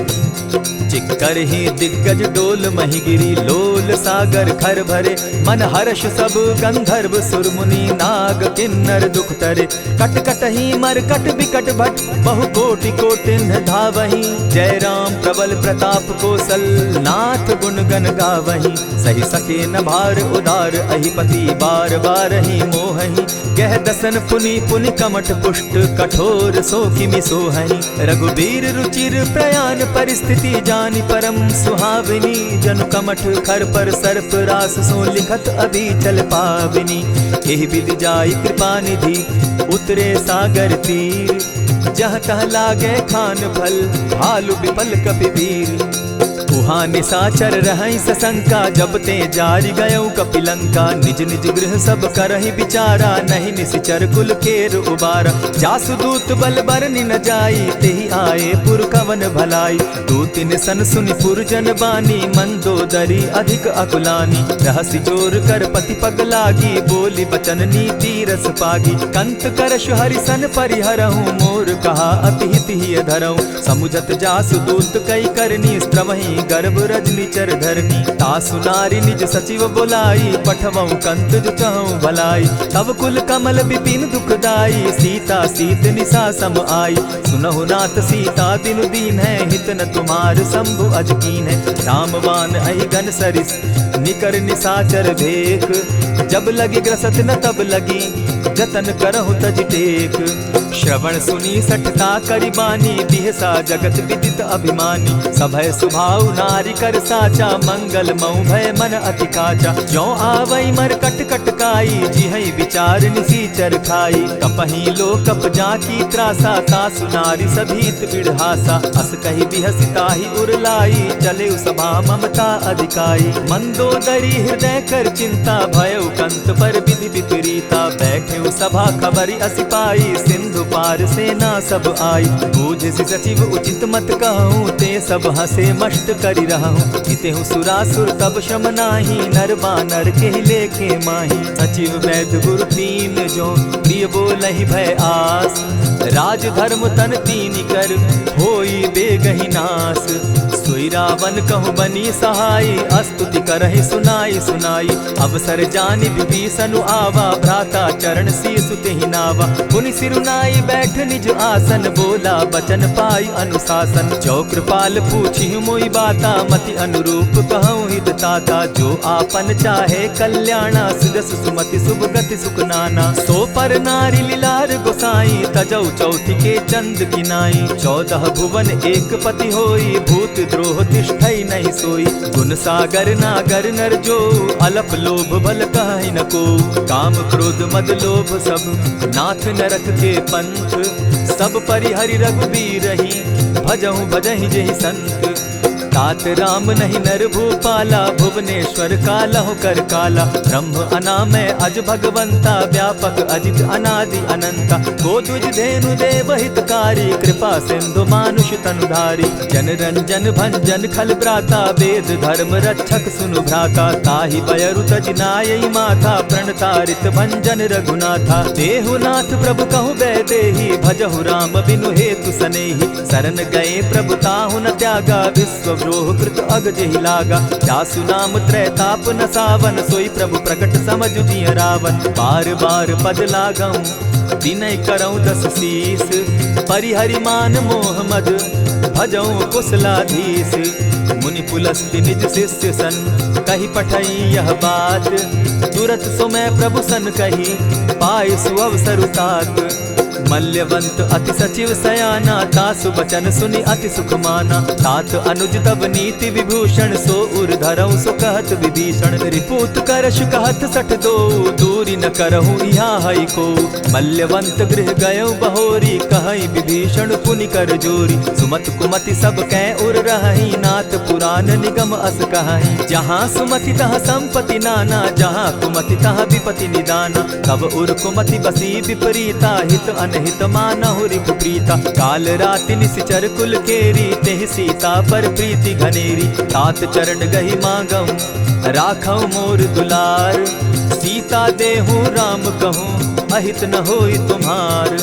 चिक्करहि दिग्गज डोल महि गिरी, लोल सागर खर भरे। मन हर्ष सब गंधर्व सुर मुनि, नाग किन्नर दुख तरे। कट कटहि मरकट बिकट भट, बहु कोटि कोटिन धावहि। जय राम प्रबल प्रताप कौशल, नाथ गुण गण गावहि। सही सके न भार उदार, अहिपति बार बार ही मोहहि। गह दसन पुनि पुनि कमठ पुष्ट, कठोर सो किमि सोहहि। रघुबीर रुचिर प्रयाण परिस्थिति, जानि परम सुहाविनी। जनु कमठ खर पर सर्प रास, सो लिखत अभी चल पाविनी। एहि विधि जाई कृपा निधि, उतरे सागर तीर। जह तह लागे खान फल, भालु विपल कपि वीर। उह वहाँ निशाचर रहई सशंका, जब ते जारी गयऊ कपिलंका। निज निज गृह सब करहि विचारा, नहीं निशिचर कुल केर उबारा। जासुदूत बल बरनि न जाई, तेहि आए पुर कवन भलाई। दूतिन सन सुनि पुरजन बानी, मंदोदरी अधिक अकुलानी। रहसि जोर कर पति पग लागी, बोली बचन नीति रस पागी। कंत करश हरिसन परिहरहूँ, मोर कहा अति हित ही धरऊँ। समुझत जासुदूत कई करनी, स्त्रवहि गर्भ रजनी चर धरनी। तासु नारी निज सचिव बोलाई, पठवऊँ कंत जो चहूँ भलाई। तब कुल कमल विपिन दुखदाई, सीता सीत निशा सम आई। सुनहु नाथ सीता दिनु दीन है, हित न तुम्हार शंभु अजकीन है। रामवान अहि गन सरिस निकर निशाचर भेक, जब लगी ग्रसत न तब लगी, जतन करहु तज टेक। श्रवण सुनी सठता करिबानी, बिहसा जगत विदित अभिमानी। सभय सुभाव नारी कर साचा, मंगल मऊ भय मन अति काचा। जो आवई मर कट कटकाई, जिहई विचार निसीचर खाई। कपही लो कप जाकी त्रासा, तासु नारी सभीत बिढ़ासा। अस कही बिहसिताही उरलाई, चले सभा ममता अधिकाई। मंदोदरी हृदय कर चिंता, भयउ कंत पर विधि विपरीता। बैठे सभा खबरी असी पाई, सिंधु पार सेना सब आई। बूझ सचिव उचित मत कहूँ, ते सब हंसे मष्ट करि रहूँ। हितेहु सुरासुर तब श्रम नाही, नर बानर के लेखे माही। सचिव वैद्य गुरु तीन जो, प्रिय बोलहि भय आस। राज धर्म तन तीन कर, होई बेगहि नास। सोई रावण कहु बनी सहाई, अस्तुति करहि सुनाई सुनाई। अवसर जानि विभीषण आवा, भ्राता चरण शीसु तेहि नावा। पुनि सिरुनाई बैठ निज आसन, बोला बचन पाई अनुशासन। जो कृपाल पूछि मोई बाता, मति अनुरूप कहूँ हित ताता। जो आपन चाहे कल्याणा, सुजस सुमति शुभ गति सुख नाना। सो पर नारी लीलार गोसाई, तजौ चौथि के चंद किनाई। 14 भुवन एक पति होई, भूत द्रोह तिष्ठई नहीं सोई। गुण सागर नागर नर जो, अलप लोभ भल कहि न को। काम क्रोध मद लोभ सब, नाथ नरक के पंथ। सब परिहरि रघुबीरहि, भजहु भजहि जेहि संत। तात राम नहीं नर भूपाला, भुवनेश्वर कालहु कर काला। ब्रह्म अनामय अज भगवंता, व्यापक अजित अनादि अनंता। को द्विज धेनु देव हितकारी, कृपा सिंधु मानुष तनुधारी। जन रंजन भंजन खल भ्राता, वेद धर्म रक्षक सुनु भ्राता। ताहि बयरु तज नायई माथा, प्रणतारित भंजन रघुनाथा। देहुनाथ प्रभु कहु बैदेही, भजहु राम बिनु हेतु सनेही। शरण गए प्रभु ताहु न त्यागा, विश्व द्रोह कृत अग जेहि लागा। जासु नाम त्रैताप न सावन, सोई प्रभु प्रकट समझ जिय रावण। बार बार पद लागऊं, विनय करऊं 10 शीस। परिहरि मान मोह मद, भजऊं कुशलाधीश। मुनि पुलस्त्य निज शिष्य सन, कही पठई यह बात। तुरत सो मैं प्रभु सन कही, पाई सुअवसर तात। मल्यवंत अति सचिव सयाना, तासु बचन सुनि अति सुख माना। तात अनुज तब नीति विभूषण, सो उर धरऊं सो कहत विभीषण। रिपुत करश कहत सठ दो, दूरी न करहूँ यहाँ हई को। मल्यवंत गृह गयऊ बहोरी, कहई विभीषण पुनि कर जोरी। सुमत कुमति सब कै उर रहई, नाथ पुराण निगम अस कहई। जहाँ सुमति तहाँ संपत्ति नाना, जहाँ कुमति तहाँ विपति निदाना। तब उर कुमति बसी विपरीता, हित अनहित मानहु रिपु प्रीता। काल राति निशिचर कुल केरी, तेहि सीता पर प्रीति घनेरी। तात चरण गहि मांगऊं, राखऊं मोर दुलार। सीता देहूं राम कहूं, अहित न होई तुम्हार।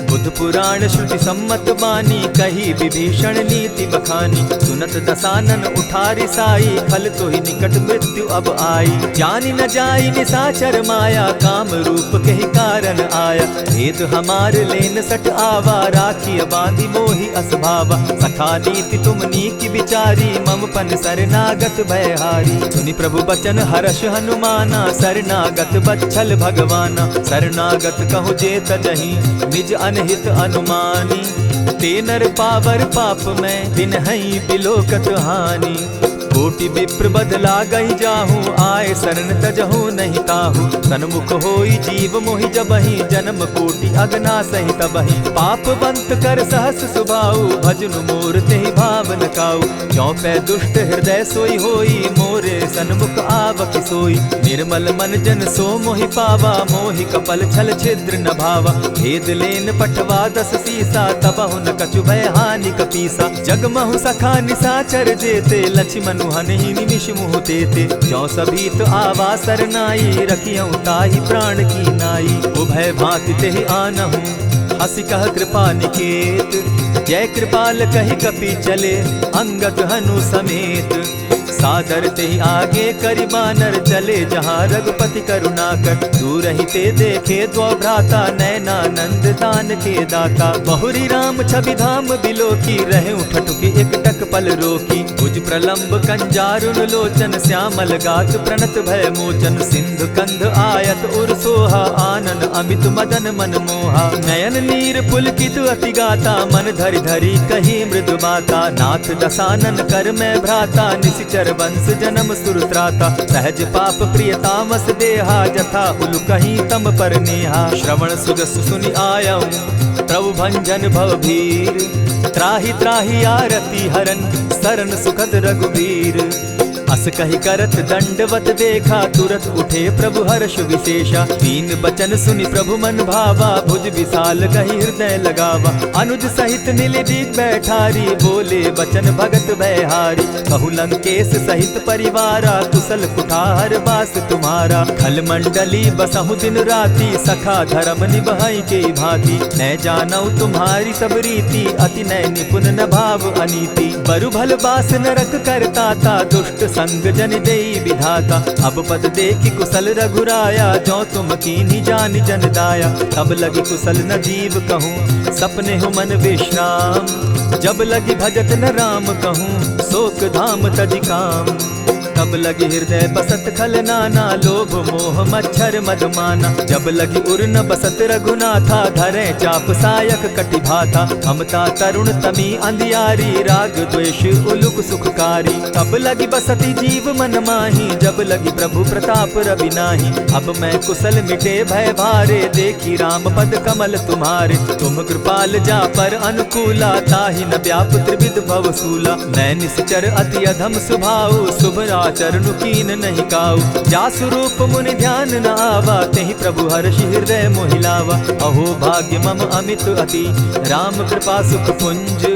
बुध पुराण श्रुति सम्मत बानी, कही विभीषण नीति बखानी। सुनत दसानन उठारी साई, फल तो ही निकट मृत्यु अब आई। जानी न जाई निशाचर माया, काम रूप के ही कारण आया। भेद हमार लेन सट आवा, राखी बांधी मोहि असभावा। सखा नीति तुम नीकी विचारी, मम पन शरणागत भयहारी। सुनि प्रभु बचन हर्ष हनुमाना, शरणागत बच्छल भगवाना। शरणागत कहु जे तजहि, निज अनहित अनुमानी। ते नर पावर पाप में, दिन हई बिलोकत हानि। कोटि विप्र बदला गई जाहूँ, आए शरण तजहू नहीं ताहू। सन्मुख होई जीव मोहि जबहि, जन्म कोटि अगना सही तबहि। पापवंत कर सहस सुभाऊ, भजनु मोर तेहि भावन काऊ। ज्यों पै दुष्ट हृदय सोई होई, मोरे सन्मुख आवक सोई। निर्मल मन जन सो मोहि पावा, मोहि कपल छल छिद्र न भावा। भेद लेन पठवा दस सीसा, तबहु न कछु भय हानि कपीसा। जगमहु सखा निसाचर जेते, लक्ष्मनु हनहि निमिष मुहु तेते। ज्यों सभीत आवा सरनाई, रखियौ ताहि प्राण की नाई। उभय भांति तेहि आनहु, हसी कह कृपा निकेत। जय कृपाल कहि कपि चले, अंगद हनु समेत। सादर तेहि आगे करि बानर, चले जहाँ रघुपति करुणाकर। दूर ही ते देखे द्वौ भ्राता, नयनानंद दान के दाता। बहुरी राम छवि धाम बिलोकी, रहे उठटुकी एक टक पल रोकी। भुज प्रलंब कंजारुन लोचन, श्यामल गात प्रणत भय मोचन। सिंधु कंध आयत उर सोहा, आनन अमित मदन मन मोहा। नयन नीर पुलकित अति गाता, मन धरि धरि कही मृदु बाता। नाथ दसानन कर मैं भ्राता, निशिचर वंश जन्म सुरत्राता। सहज पाप प्रियतामस देहा, जथा उलु कहीं तम पर नेहा। श्रवण सुजस सुनि आयऊ, प्रभु भंजन भव भीर। त्राहि त्राहि आरती हरन, सरन सुखद रघुवीर। अस कहि करत दंडवत देखा, तुरत उठे प्रभु हर्ष विशेषा। तीन बचन सुनि प्रभु मन भावा, भुज विशाल कहि हृदय लगावा। अनुज सहित मिले दीप बैठारी, बोले बचन भगत भयहारी। कहु लंकेश सहित परिवारा, कुशल कुठार बास तुम्हारा। खल मंडली बसहु दिन राति, सखा धर्म निभाई के भांति। न जानऊ तुम्हारी सब रीति, अति नय निपुण न भाव अनीति। बरु भल बास नरक करताता, दुष्ट संग जन देई विधाता। अब पद देखि कुशल रघुराया, जो तुम कीन्ही जानि जन दाया। तब लगी कुशल न जीव कहूँ, सपने हो मन विश्राम। जब लगी भजत न राम कहूँ, शोक धाम तजि काम। तब लगी हृदय बसत खल नाना, लोभ मोह मच्छर मदमाना। जब लगी उर न बसत रघुनाथा, धरे चाप सायक कटि भाथा। ममता तरुण तमी अंधियारी, राग द्वेष उलुक सुखकारी। तब लगी बसती जीव मन माही, जब लगी प्रभु प्रताप रवि नाही। अब मैं कुशल मिटे भय भारे, देखी राम पद कमल तुम्हारे। तुम कृपाल जा पर अनुकूला, ताहि न व्याप त्रिविध भव सूला। मैं निश्चर अति अधम स्वभाव, शुभ चरणु कीन नहीं काऊ। जासु रूप मुनि ध्यान न आवा, तेहि प्रभु हर्षि हृदय मोहिलावा। अहो भाग्य मम अमित अति, राम कृपा सुख पुंज।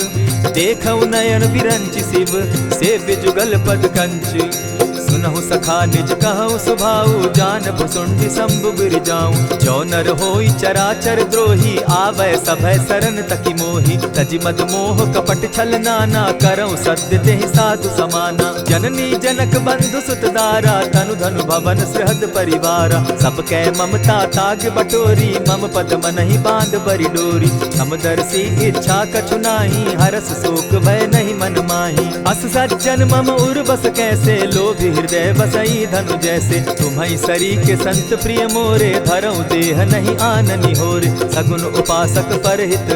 देखऊ नयन विरंचि शिव, सेव्य जुगल पद कंच। सुनहु सखा निज कहु सुभाऊ, जान भुसुंडि शंभु गिर जाऊं। जो नर होई चराचर द्रोही, आवै सभय सरन तकी मोही। तजि मद मोह कपट छल नाना, करऊं सत्य तेहि साधु समाना। जननी जनक बंधु सुत दारा, तनु धनु भवन सृहद परिवारा। सब कै ममता ताग बटोरी, मम पद मनहि बांध बरि डोरी। समदर्शी इच्छा कछु नाही, हरस शोक भय नहीं मन माही। अस सज्जन मम उर बस कैसे, लोभी हृदय बसई धनु जैसे। तुम्हि सरी के संत प्रिय मोरे, धरऊं देह नहीं आननि होरे। सगुन उपासक परहित,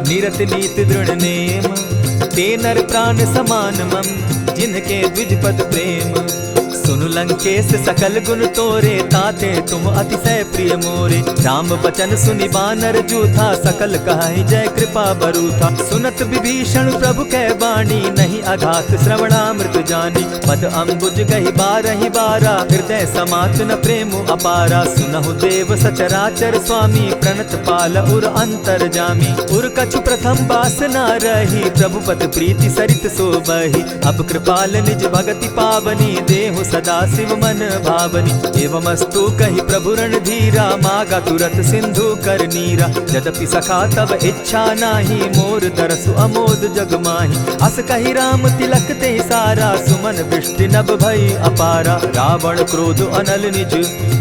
निरत नीत दृढ़ नेम। ते नर प्राण समान मम, जिनके द्विज पद प्रेम। सुनु लंकेश सकल गुण तोरे, ताते तुम अतिशय प्रिय मोरे। राम बचन सुनि बानर जूथा, सकल कहाहि जय कृपा बरूथा। सुनत विभीषण प्रभु कै बाणी, नहीं अघात श्रवणामृत जानी। पद अम्बुज गहि बारहि बारा, हृदय समात न प्रेम अपारा। सुनहु देव सचराचर स्वामी, प्रणत पाल उर अंतर जामी। उर कछु प्रथम बास न रही, प्रभु पद प्रीति सरित सोबहि। अब कृपाल निज भगति पावनी, देहु सदा शिव मन भावनी। एवमस्तु कहि प्रभु रणधीरा, मागा तुरत सिंधु कर नीरा। यद्यपि सखा तब इच्छा नाही, मोर दरसु अमोद जग माही। अस कहि राम तिलक तेहि सारा, सुमन दृष्टि नभ भई अपारा। रावण क्रोध अनल निज,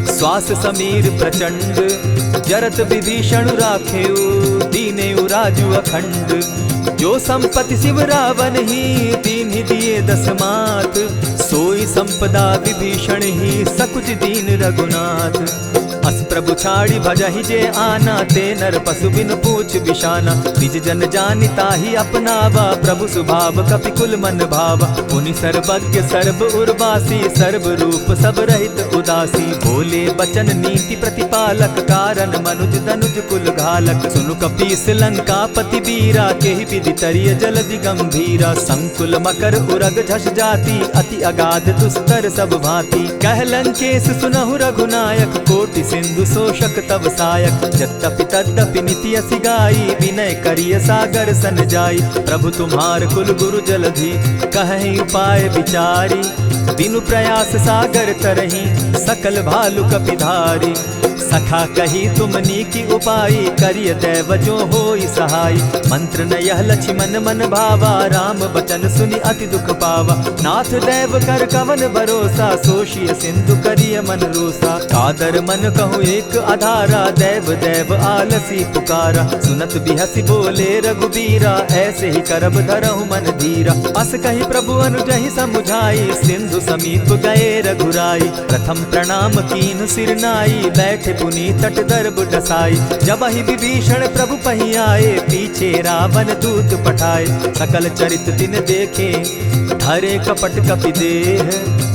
श्वास समीर प्रचंड। जरत विभीषण राखेउ, दीनेउ राजु अखंड। जो संपत्ति शिव रावण ही, दीन्हि दिए दस मात। सोई संपदा विभीषण ही सकुच दीन रघुनाथ। अस प्रभु छाड़ी भजहि जे आना, ते नर पशु बिन पूछ बिशाना। निज जन जानिता ही अपनावा, प्रभु स्वभाव कपि कुल मन भावा। मुनि सर्वज्ञ सर्व उर्वासी, सर्व रूप सब रहित उदासी। बोले बचन नीति प्रतिपालक, कारण मनुज धनुज कुल घालक। सुनु कपीस लंकापति बीरा, केहि विधि तरिय जलधि गंभीरा। संकुल मकर उरग झष जाति, अति अगाध दुस्तर सब भांति। कह लंकेश सुनहु रघुनायक, कोटि सिंधु शोषक तव सायक। यद्यपि तद्यपि निति असि गाई, विनय करिय सागर सन जाई। प्रभु तुम्हार कुल गुरु जलधि, कहि उपाय विचारी। बिनु प्रयास सागर तरहि, सकल भालु कपिधारी। सखा कही तुमनी की उपाई, करिय दैव जो होई सहाय। मंत्र न यह लक्ष्मण मन भावा, राम बचन सुनि अति दुख पावा। नाथ दैव कर कवन भरोसा, सोषिय सिंधु करिय मन रोसा। कादर मन कहूँ एक आधारा, दैव दैव आलसी पुकारा। सुनत बिहसी बोले रघुबीरा, ऐसे ही करब धरहु मन धीरा। अस कही प्रभु अनुजहि समुझाई, सिंधु समीप गए रघुराई। प्रथम प्रणाम कीन सिर नाई, बैठे पुनि तट दर्ब डसाई। जब ही विभीषण प्रभु पही आए, पीछे रावण दूत पठाए। सकल चरित दिन देखे, धरे कपट कपि देह।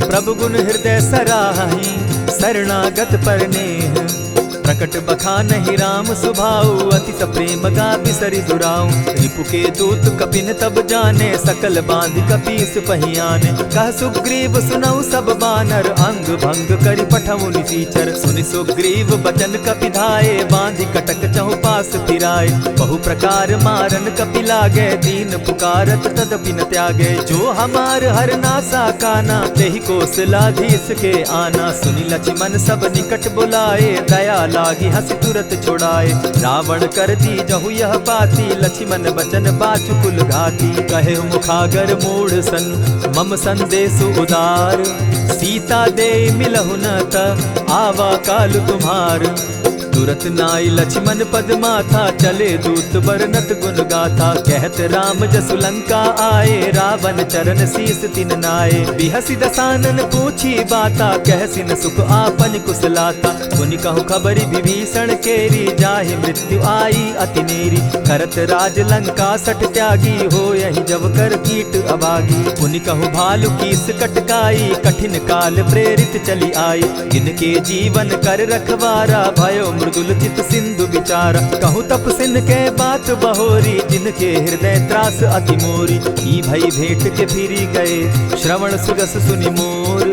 प्रभु गुण हृदय सराहि, शरणागत पर नेह। प्रकट बखानहि राम सुभाऊ, अति प्रेम गा बिसरि दुराऊ। रिपु के दूत कपिन तब जाने, सकल बांधि कपीस पहियाने। कह सुग्रीव सुनऊ सब बानर, अंग भंग करि पठऊ निसीचर। सुनि सुग्रीव बचन कपि धाये, बांधि कटक चहु पास फिराए। बहु प्रकार मारन कपि लागे, दीन पुकारत तदपि न त्यागे। जो हमार हर नासा काना, तेहि कौशलाधीश के आना। सुनि लक्ष्मण सब निकट बुलाए, दया लागी हंस तुरत छुड़ाए। रावण कर दी जहु यह पाती, लक्ष्मण बचन बाचु कुल घाती। कहे मुखागर मूढ़ सन, मम संदेश उदार। सीता दे मिलहु न त, आवा काल तुम्हार। तुरत नाई लक्ष्मण पद माथा, चले दूत बरनत गुण गाथा। कहत राम जसु लंका आए, रावण चरण शीस तिन नाए। बिहसी दसानन पूछी बाता, कहसिन सुख आपन कुशलाता। सुनि कहु खबरी विभीषण केरी, जाहि मृत्यु आई अति नेरी। करत राज लंका सठ त्यागी, हो यही जब कर कीट अभागी। पुनि कहु भालु कीस कटकाई, कठिन काल प्रेरित चली आई। जिनके जीवन कर रखवारा, भयो मृदुल चित सिंधु विचारा। कहूँ तपसिन के बात बहोरी, जिनके हृदय त्रास अति मोरी। ई भई भेंट के फिरी गए, श्रवण सुरस सुनि मोर।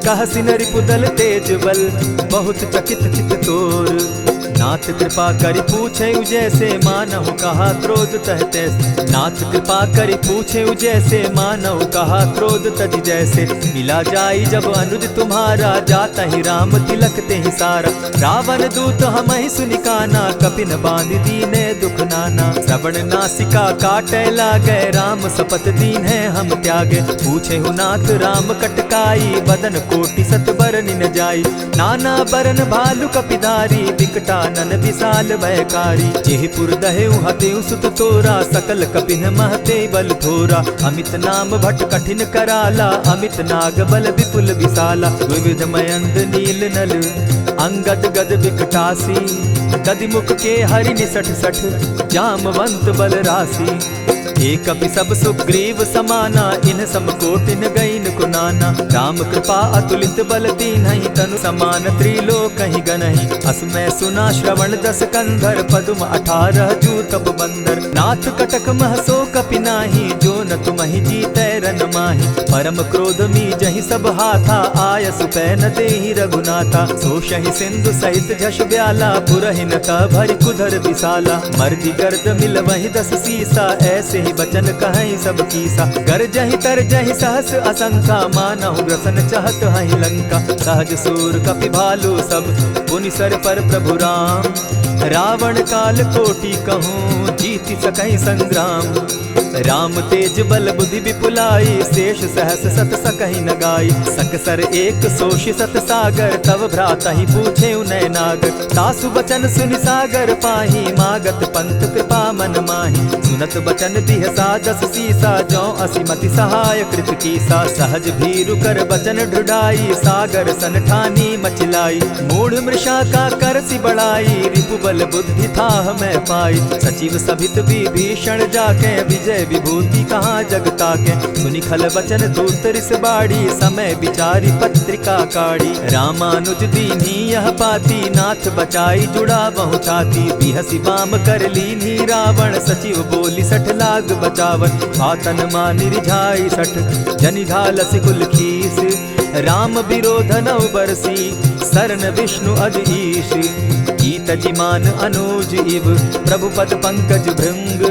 कहसिन रिपुदल तेज बल, बहुत चकित चित तोर। नाथ कृपा करि पूछे जैसे, मानहु कहा क्रोध तह तैसे। नाथ कृपा करि पूछे जैसे, मानहु कहा क्रोध तज जैसे। मिला जाई जब अनुज तुम्हारा, जाता ही राम तिलक ते ही सारा। रावण दूत हम ही सुनि काना, कपिन बांध दीने दुख नाना। श्रवण नासिका काटे लागे, राम सपत दीन है हम त्यागे। पूछे हु नाथ राम कटकाई, बदन कोटि सत बरन न जाई। नाना बरन भालु कपिधारी, विकटा नन विशाल भयकारी। जेहिपुर दहेउ हतेउ सुत तोरा, सकल कपिन महते बल थोरा। अमित नाम भट कठिन कराला, अमित नाग बल विपुल विशाला। विविध मयंद नील नल, अंगद गद विकटासी। दधिमुख के हरि निसठ सठ, जामवंत बल राशि। एक कपि सब सुग्रीव समाना, इन सम कोटिन गईन कुनाना। राम कृपा अतुलित बल दीन्हि, तनु समान त्रिलोक ही गनहि। अस मैं सुना श्रवण दस कंधर, पदुम 18 जू तब बंदर। नाथ कटक महसो कपि नाही, जो न तुमहि जीतै रन माहि। परम क्रोध मी जहि सब हाथा, आयस पै न देहि रघुनाथा। सोषहि सिंधु सहित झष ब्याला, पुरहिन का भरि कुधर विशाला। मर्दि गर्द मिल वहि 10 सीसा, ऐसे ही बचन कहीं सब कीसा। गर जहि तर जहि सहस असंखा, मानहु ग्रसन चाहत हहि लंका। सहज सूर कपि भालु सब, पुनि सर पर प्रभु राम। रावण काल कोटि कहूँ, जीत जीति सकहि संग्राम। राम तेज बल बुद्धि विपुलाई, शेष सहस सत सकहि न गाई। सकसर एक सोषि सत सागर, तव भ्राता ही पूछे उनय नागर। तासु बचन सुनि सागर पाही, मागत पंत कृपा मन माही। सुनत बचन दिह सादस सीसा, जौ असिमति सहाय कृत कीसा। सहज भीरु कर बचन ढुढ़ाई, सागर सन ठानी मचिलाई। मूढ़ मृषा का करसि बढ़ाई, रिपु बल बुद्धि थाह मैं पाई। सचिव सभित विभीषण जाके, विजय विभूति कहाँ जगता के। सुनि खल बचन दूत रिस बाड़ी, समय विचारी पत्रिका काढ़ी। रामानुज दीन्ही यह पाती, नाथ बचाई जुड़ा बहु छाती। बिहसी बाम कर लीन्ही रावण, सचिव बोली सठ लाग बचावन। आतन मानि रिझाई सठ, जनि घालसि कुल खीस। राम विरोध नौ बरसी, सरन विष्णु अज ईश। कीत जिमान अनुज इव, प्रभु पद पंकज भृंग।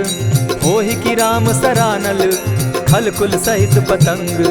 होहि की राम सरानल, खल कुल सहित पतंग।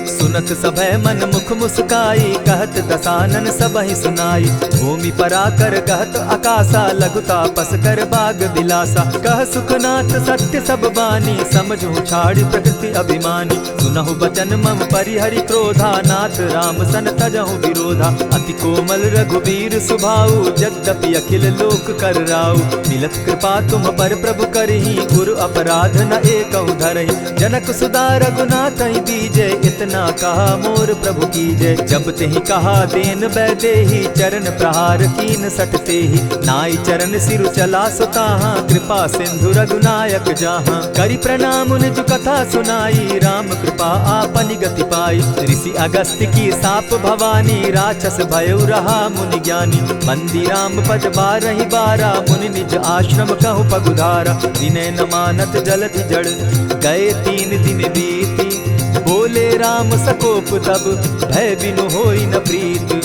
सुनत सभय मन मुख मुस्काई, कहत दसानन सबहि सुनाई। भूमि पराकर कहत आकाशा, लघुता पस कर बाग बिलासा। कह सुखनाथ सत्य सब बानी, समझू छाड़ी प्रकृति अभिमानी। सुनहु बचन मम परिहरि क्रोधा, नाथ राम सन तजहु विरोधा। अति कोमल रघुबीर सुभाऊ, यद्यपि अखिल लोक कर राऊ। मिलत कृपा तुम पर प्रभु करही, गुरु अपराध न एकहु धरहि। जनक सुदा रघुनाथ ही दीजे, इतना कहा मोर प्रभु कीजय। जब तेहि कहा देन बैदेही, चरण प्रहार कीन सटते ही। नाई चरण सिरु चला सुताहा, कृपा सिंधु रघुनायक जाहा। करि प्रणाम निज कथा सुनाई, राम कृपा आपनि गति पाई। ऋषि अगस्त्य की साप भवानी, राक्षस भयउ रहा मुनि ज्ञानी। बंदी राम पद बारहि बारा, मुनि निज आश्रम कहु पगुधारा। विनय न मानत जलधि जड़, गए 3 दिन बीती। बोले राम सकोप तब, भय बिनु होई न प्रीत।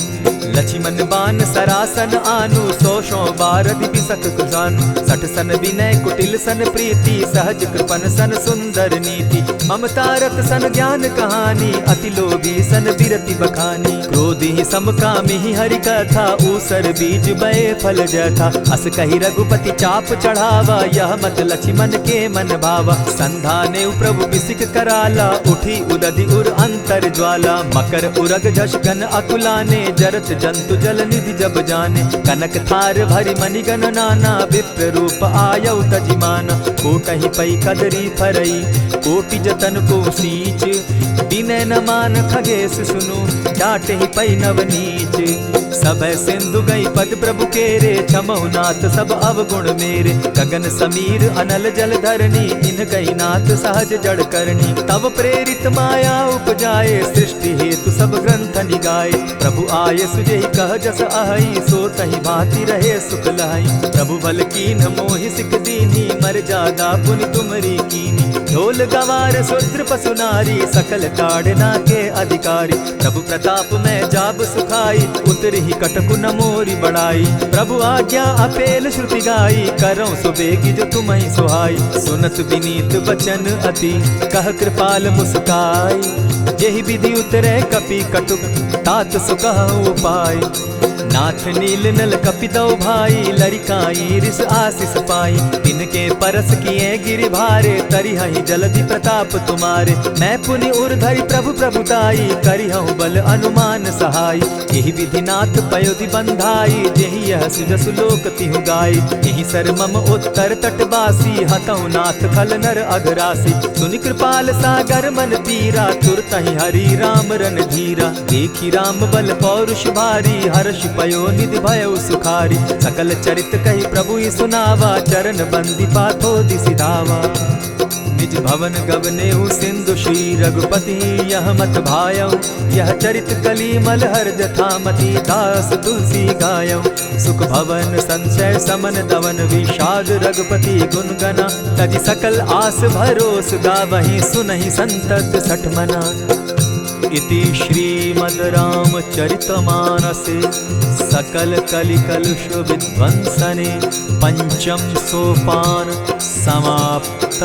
लक्ष्मण बान सरासन आनु, 100 बारदि बिसक कुजानु। 60 सन विनय कुटिल सन प्रीति, सहज कृपन सन सुंदर नीति। ममता रत सन ज्ञान कहानी, अति लोभी सन बिरति बखानी। क्रोधि समकामी हरि कथा, ऊसर बीज बये फल जथा। अस कहि रघुपति चाप चढ़ावा, यह मत लक्ष्मण के मन भावा। संधाने प्रभु बिसिक कराला, उठी उदधि उर अंतर ज्वाला। मकर उरग झष गन अकुलाने, जरत जंतु जल निधि जब जाने। कनक थार भरि मणिगण नाना, विप्र रूप आयौ तजिमाना। कोटहि पै कदरी फरई, कोटि जतन को सींच। विनय न मान खगेश सुनु, डांटहि पै नव नीच। सभय सिंधु गई पद प्रभु केरे, क्षमहु नाथ सब अवगुण मेरे। गगन समीर अनल जल धरणी, इन कही नाथ सहज जड़ करणी। तब प्रेरित माया उपजाए, सृष्टि हेतु सब ग्रंथ निगाए। प्रभु आय सुजेहि कह जस अहई, सो तहि भांति रहे सुख लहई। प्रभु बल कीन्ह मोहि सिख दीन्ही, मर्यादा पुनि तुमरी कीन्ही। ढोल गवार शूद्र पशु नारी, सकल ताड़ना के अधिकारी। प्रभु प्रताप में जाब सुखाई, उतरहि कटकु न मोरी बड़ाई। प्रभु आज्ञा अपेल श्रुति गाई, करौं सुबेगी जो तुम्हि सुहाई। सुनत विनीत बचन अति, कह कृपाल मुस्काई। जेहि विधि उतरे कपि कटुक, तात सुकहु उपाय। नाथ नील नल कपितौ भाई, लरिकाई रिस आशीष पाई। तिनके परस किए गिरि भारे, तरिहहि जलधि प्रताप तुम्हारे। मैं पुनि उर्धरि प्रभु प्रभुताई, करिहउँ बल अनुमान सहाय। एहि विधि नाथ पयोधि बंधाई, जेहि यह सुजसु लोक तिहु गाई। एहि सर मम उत्तर तटवासी, हतहु नाथ खल नर अघरासी। सुनि कृपाल सागर मन पीरा, तुरतहि हरि राम रन धीरा। देखि राम बल पौरुष भारी, हर्ष पयो निधि भयउ सुखारी। सकल चरित कहि प्रभु ही सुनावा, चरण बंदी पाथो दिसि धावा। निज भवन गवनेहु सिंधु श्री रघुपति, यह मत भायऊ। यह चरित कली मलहर जथामति, दास तुलसी गायऊ। सुख भवन संशय समन दवन, विषाद रघुपति गुण गना। तजि सकल आस भरोस, गावहि सुनहि संतत सठ मना। इति श्रीमद् रामचरितमानसे, सकल कलि कलुष विध्वंसने। पंचम सोपान समाप्त।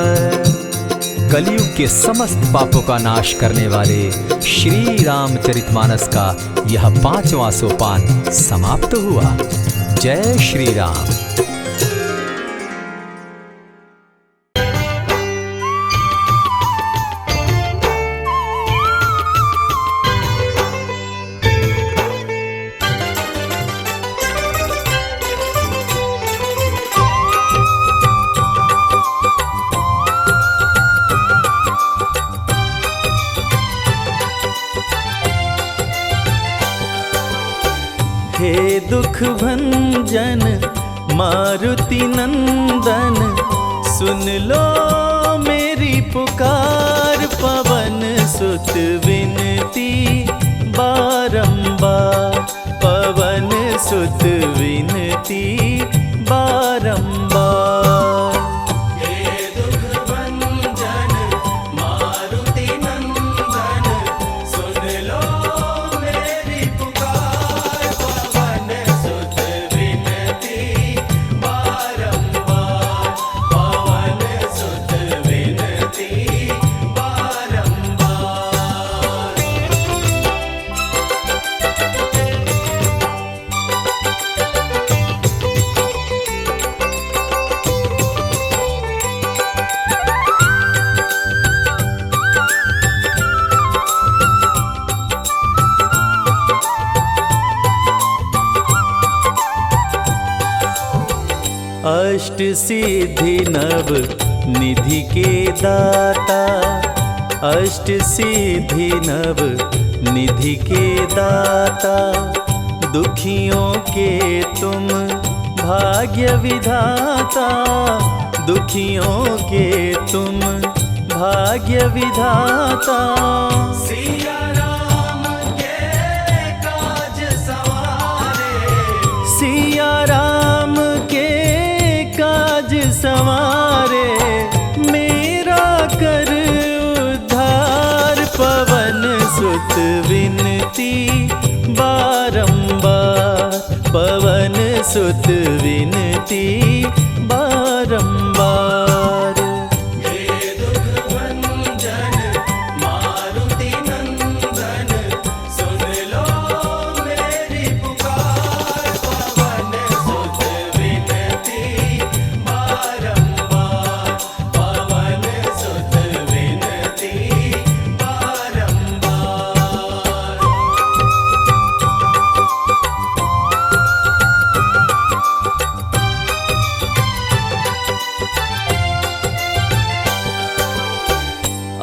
कलयुग के समस्त पापों का नाश करने वाले श्री रामचरितमानस का यह 5वां सोपान समाप्त हुआ। जय श्री राम। हे दुख भंजन मारुति नंदन, सुन लो मेरी पुकार। पवन सुत विनती बारंबार, पवन सुत विनती बारंबार। हे दुख भंजन मारुति नंदन, सुन लो मेरी पुकार। पवन सुत विनती बारंबार, पवन सुत विनती बारंबार। अष्ट सिद्धि नव निधि के दाता, अष्ट सिद्धि नव निधि के दाता। दुखियों के तुम भाग्य विधाता, दुखियों के तुम भाग्य विधाता। सिया राम के काज सवारे, सिया राम के काज सवारे। मेरा कर उद्धार, पवन सुत विनती बारंबार, पवन सुत विनती बारंबार। हे दुख भंजन मारुति नंदन, सुन लो मेरी पुकार। पवन सुत विनती बारंबार, पवन सुत विनती बारंबार।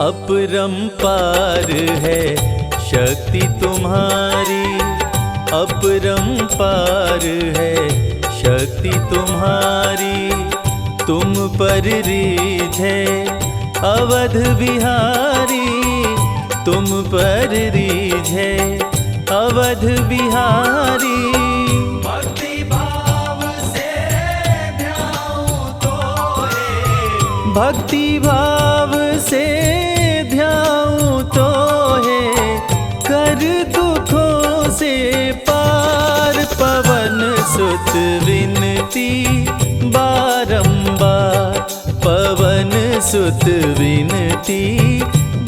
अपरंपार है शक्ति तुम्हारी, अपरंपार है शक्ति तुम्हारी। तुम पर रीझे अवध बिहारी, तुम पर रीझे अवध बिहारी। भक्ति भाव से ध्याऊं तो है, भक्ति भाव से ध्याऊं तो है। कर दुखों से पार, पवन सुत विनती बारंबार, पवन सुत विनती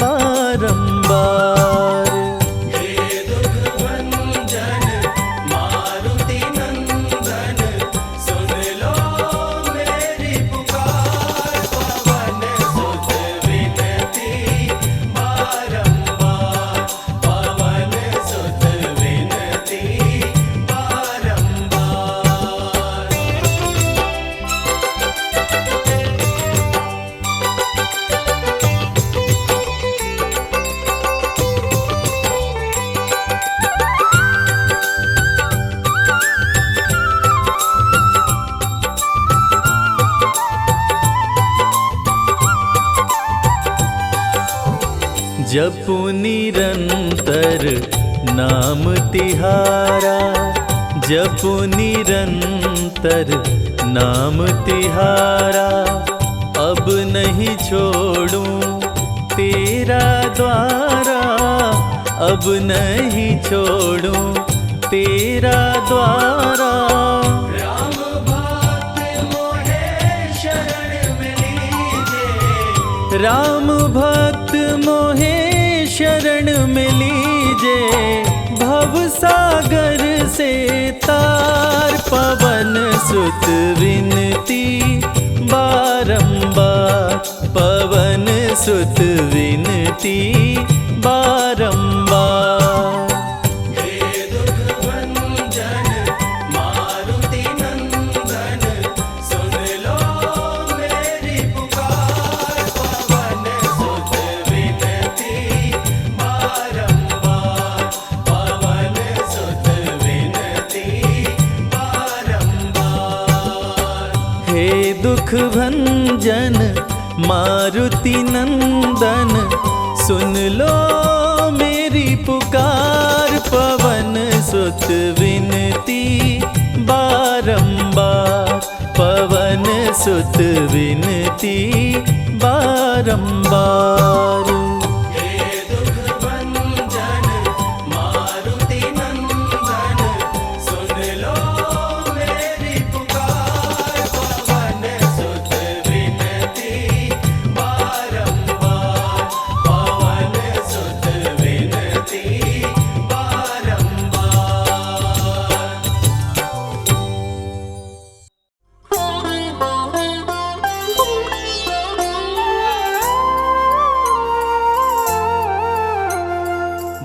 बारंबार। हे दुख भंजन मारुति नंदन, सुन लो मेरी पुकार। पवन सुत विनती बारंबार, पवन सुत विनती बारंबार। जपु निरंतर नाम तिहारा, जपु निरंतर नाम तिहारा। अब नहीं छोड़ूं तेरा द्वारा, अब नहीं छोड़ूं तेरा द्वारा। राम भक्त मोहे शरण में लीजे, राम भक्त मोहे शरण में लीजे। भव सागर से तार, पवन सुत विनती बारंबार, पवन सुत विनती बारंबार। हे दुख भंजन मारुति नंदन, सुन लो मेरी पुकार। पवन सुत विनती बारंबार, पवन सुत विनती दुख भंजन मारुति नंदन, सुन लो मेरी पुकार। पवन सुत विनती बारंबार, पवन सुत विनती बारंबार।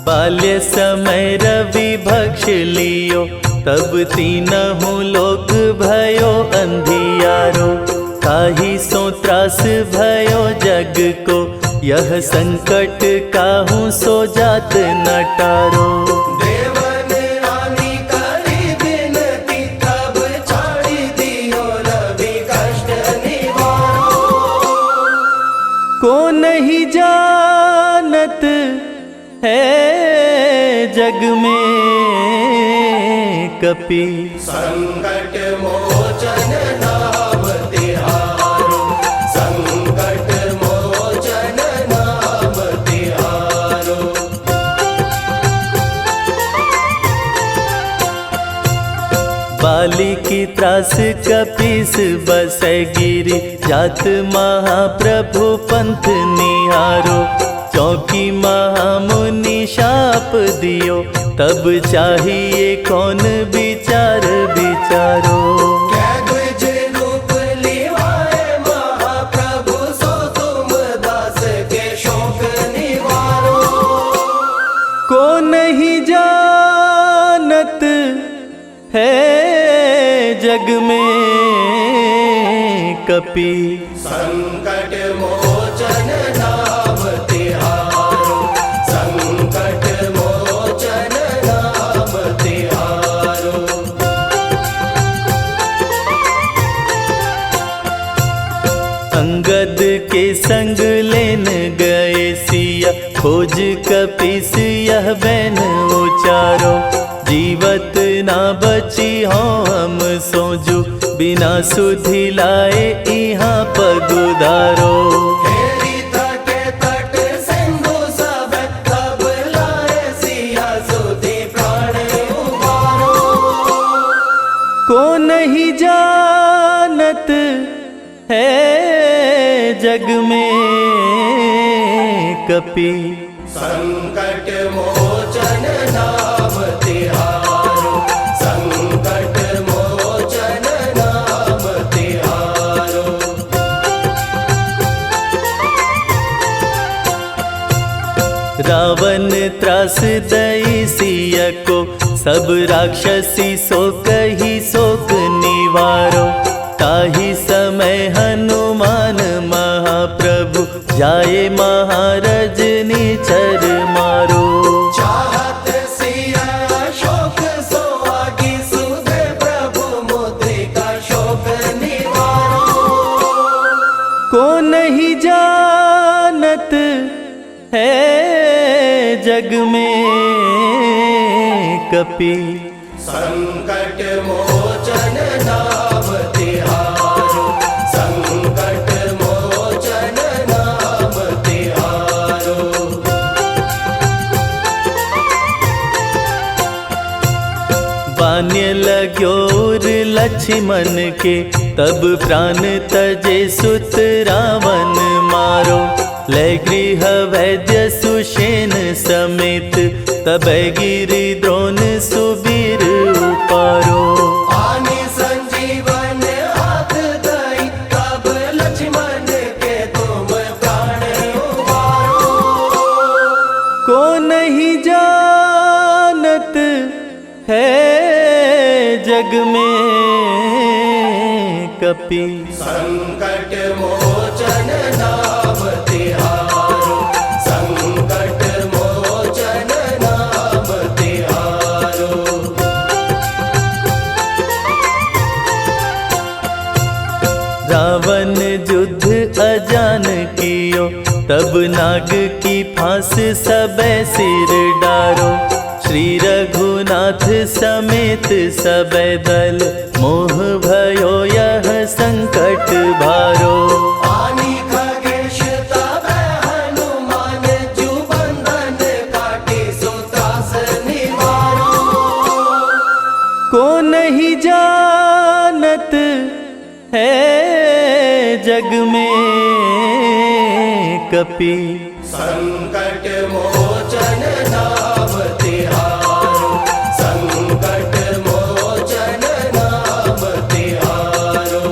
बाल्य समय रवि भक्ष लियो, तब तीनहु लोक भयो अंधियारो। काहि सो त्रास भयो जग को, यह संकट काहू सो जात न टारो।
देवन रानी करी बिनती, तब छाड़ी दियो रवि कष्ट निवारो।
को नहीं जानत है जग में कपि,
संकट मोचन नाम तिहारो, संकट मोचन नाम तिहारो।
बाली की त्रास कपीस बसै गिरि, जात महाप्रभु पंथ निहारो। चौकी महामुनि शाप दियो, तब चाहिए कौन विचार विचारो।
कैद्वज रूप लिवाए महाप्रभु, सो तुम दास के शोक निवारो।
को नहीं जानत है जग में कपि,
संकट मोचन नाम तिहारो, संकट मोचन नाम तिहारो।
अंगद के संग लेन गए सिया, खोज कपीस यह बैन उचारो। जीवत ना बची हो हम सोजू, बिना सुधि लाए यहाँ पगुधारो।
हेरी तटे तट सिंधु सब, तब लाए सिया सुधि प्राण उबारो।
को नहीं जानत है जग में कपि,
संकट मोचन नाम तिहारो, संकट मोचन नाम तिहारो।
रावण त्रास दई सिया को, सब राक्षसी सो कही शोक निवारो। ताहि समय हनुमान महाप्रभु, जाए महाराज निचर मारो।
चाहत सिया शोक सो आगी, सुधे प्रभु मुद्रिका शोक निवारो।
को नहीं जानत है जग में कपि,
संकट मोचन नाम तिहारो, संकट मोचन नाम तिहारो।
बान्य लग्योर लक्ष्मण के, तब प्राण तजे सुत रावण मारो। ले गृह वैद्य सुषेण समेत, तब गिरि द्रोण सुबीर उपारो।
आनि संजीवन हाथ दई, तब लक्ष्मण के तुम प्राण उबारो।
को नहीं जानत है जग में कपि,
संकट मोचन नाम तिहारो, संकट मोचन नाम तिहारो।
रावण युद्ध अजान कियो, तब नाग की फांस सबे सिर डारो। श्री रघुनाथ समेत सबे दल, मोह भयो यह संकट भारो।
आनी खगेश तबै हनुमान, जु बंधन काटे सो त्रास निवारो।
को नहीं जानत है जग में कपि,
संकट मोचन नाम तिहारो। संकट मोचन नाम तिहारो।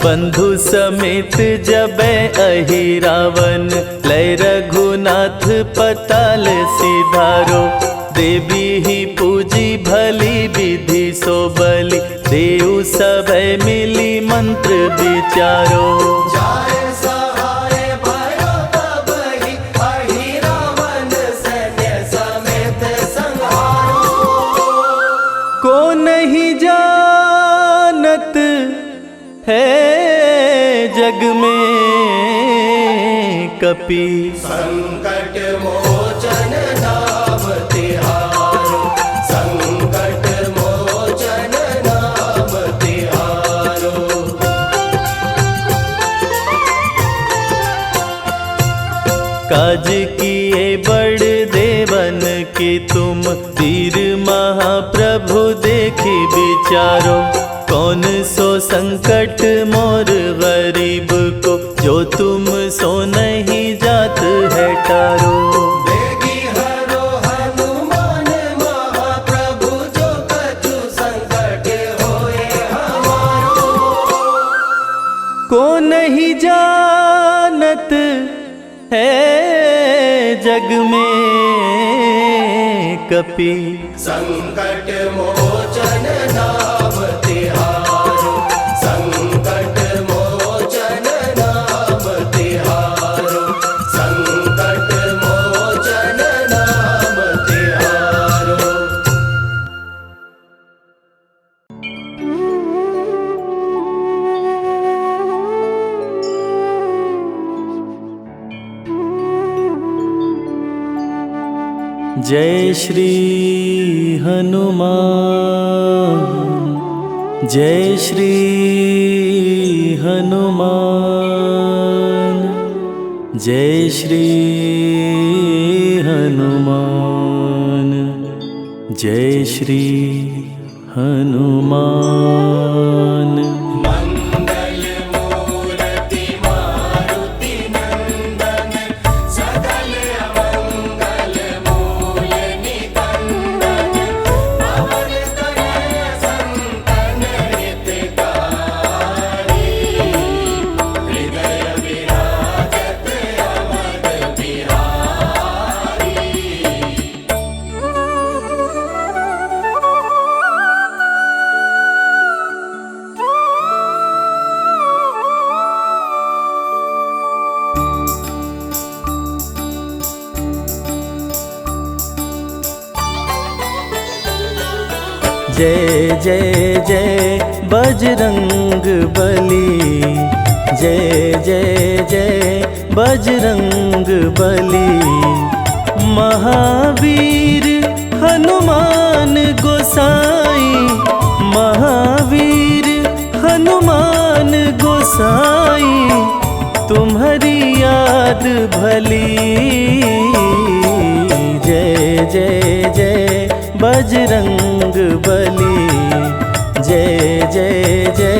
बंधु समेत जबै अहि रावण, लय रघुनाथ पताल सिधारो। देवी ही पूजी भली विधि सो बलि, देव सभै मिली मंत्र विचारो।
जाय सहाय भयो तबहि, अहि रावण सैन्य समेत संहारो।
को नहीं जानत है जग में कपि,
संकट मोचन नाम तिहारो। संकट मोचन नाम तिहारो।
काज किए बड़ देवन के तुम, वीर महाप्रभु देखी विचारो। कौन सो संकट मोर गरीब को, जो तुम सो नहीं जात है टारो।
बेगी हरो हनुमान महाप्रभु, जो कछु संकट होए हमारो।
को नहीं जानत है जग में कपि,
संकट मोचन नाम तिहारो। संकट मोचन नाम तिहारो। संकट मोचन नाम तिहारो।
जय श्री हनुमान, जय श्री हनुमान, जय श्री हनुमान, जय श्री हनुमान।
मंगल मूर्ति मारुति नंदन, सकल अमंगल मूल निकंदन। पवन तनय संतन हितकारी, हृदय विराजत अवध बिहारी।
जय जय जय बजरंग बली, जय जय जय बजरंग बली। महावीर हनुमान गोसाई, महावीर हनुमान गोसाई। तुम्हारी याद भली, जय जय जय बजरंग बली, जय जय जय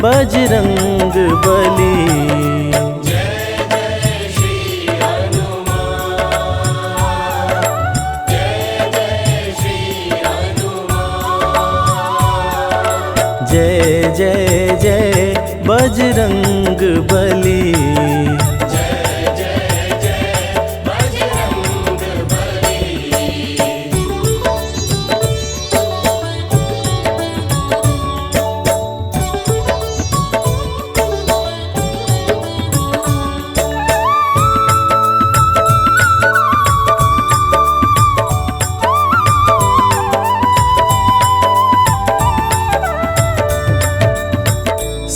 बजरंग बली।
जय जय श्री हनुमान, जय जय श्री हनुमान।
जय जय जय बजरंग बली।
जय जय जय बजरंग बली।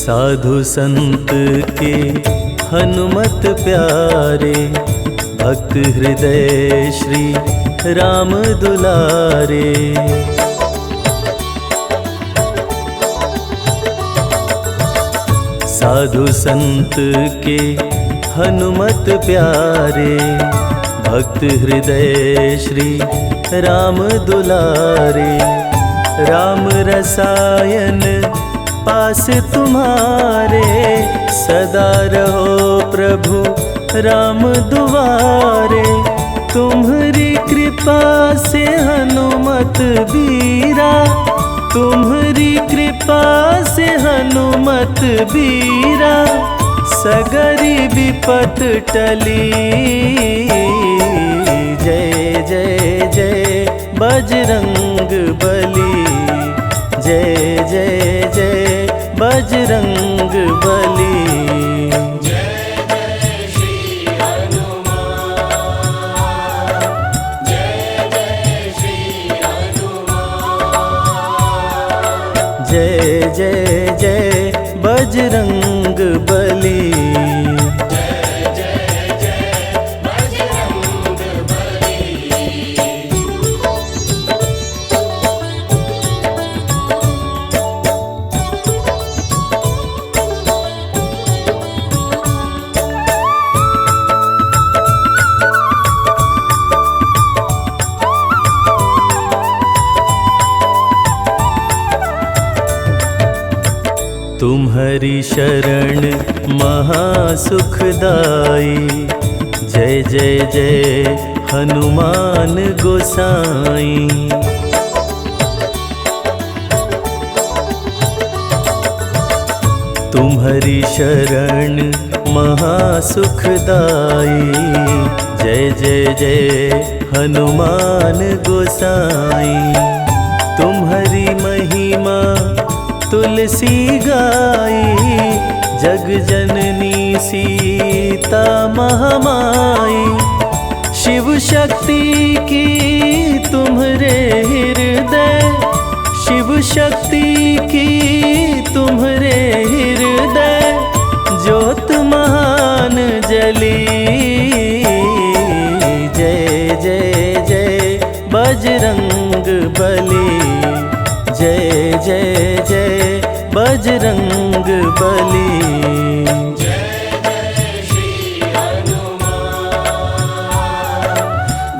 साधु संत के हनुमत प्यारे, भक्त हृदय श्री राम दुलारे। साधु संत के हनुमत प्यारे, भक्त हृदय श्री राम दुलारे। राम रसायन पास तुम्हारे, सदा रहो प्रभु राम दुआरे। तुम्हारी कृपा से हनुमत बीरा, तुम्हारी कृपा से हनुमत बीरा। सगरी विपत टली, जय जय जय बजरंग बली। जय जय जय बजरंग बली। जय जय जय बजरंग बली।
जय जय जय बजरंग बली।
तुम्हारी शरण महासुखदाई। जय जय जय हनुमान गोसाई। तुम्हारी शरण महासुखदाई। जय जय जय हनुमान गोसाई। तुम्हारी महिमा तुलसी गाई, जग जननी सीता महामाई। शिव शक्ति की तुम्हारे हृदय, शिव शक्ति की तुम्हारे हृदय। ज्योत महान जली, जय जय जय बजरंग बली। जय जय जय बजरंग बली।
जय जय श्री हनुमान।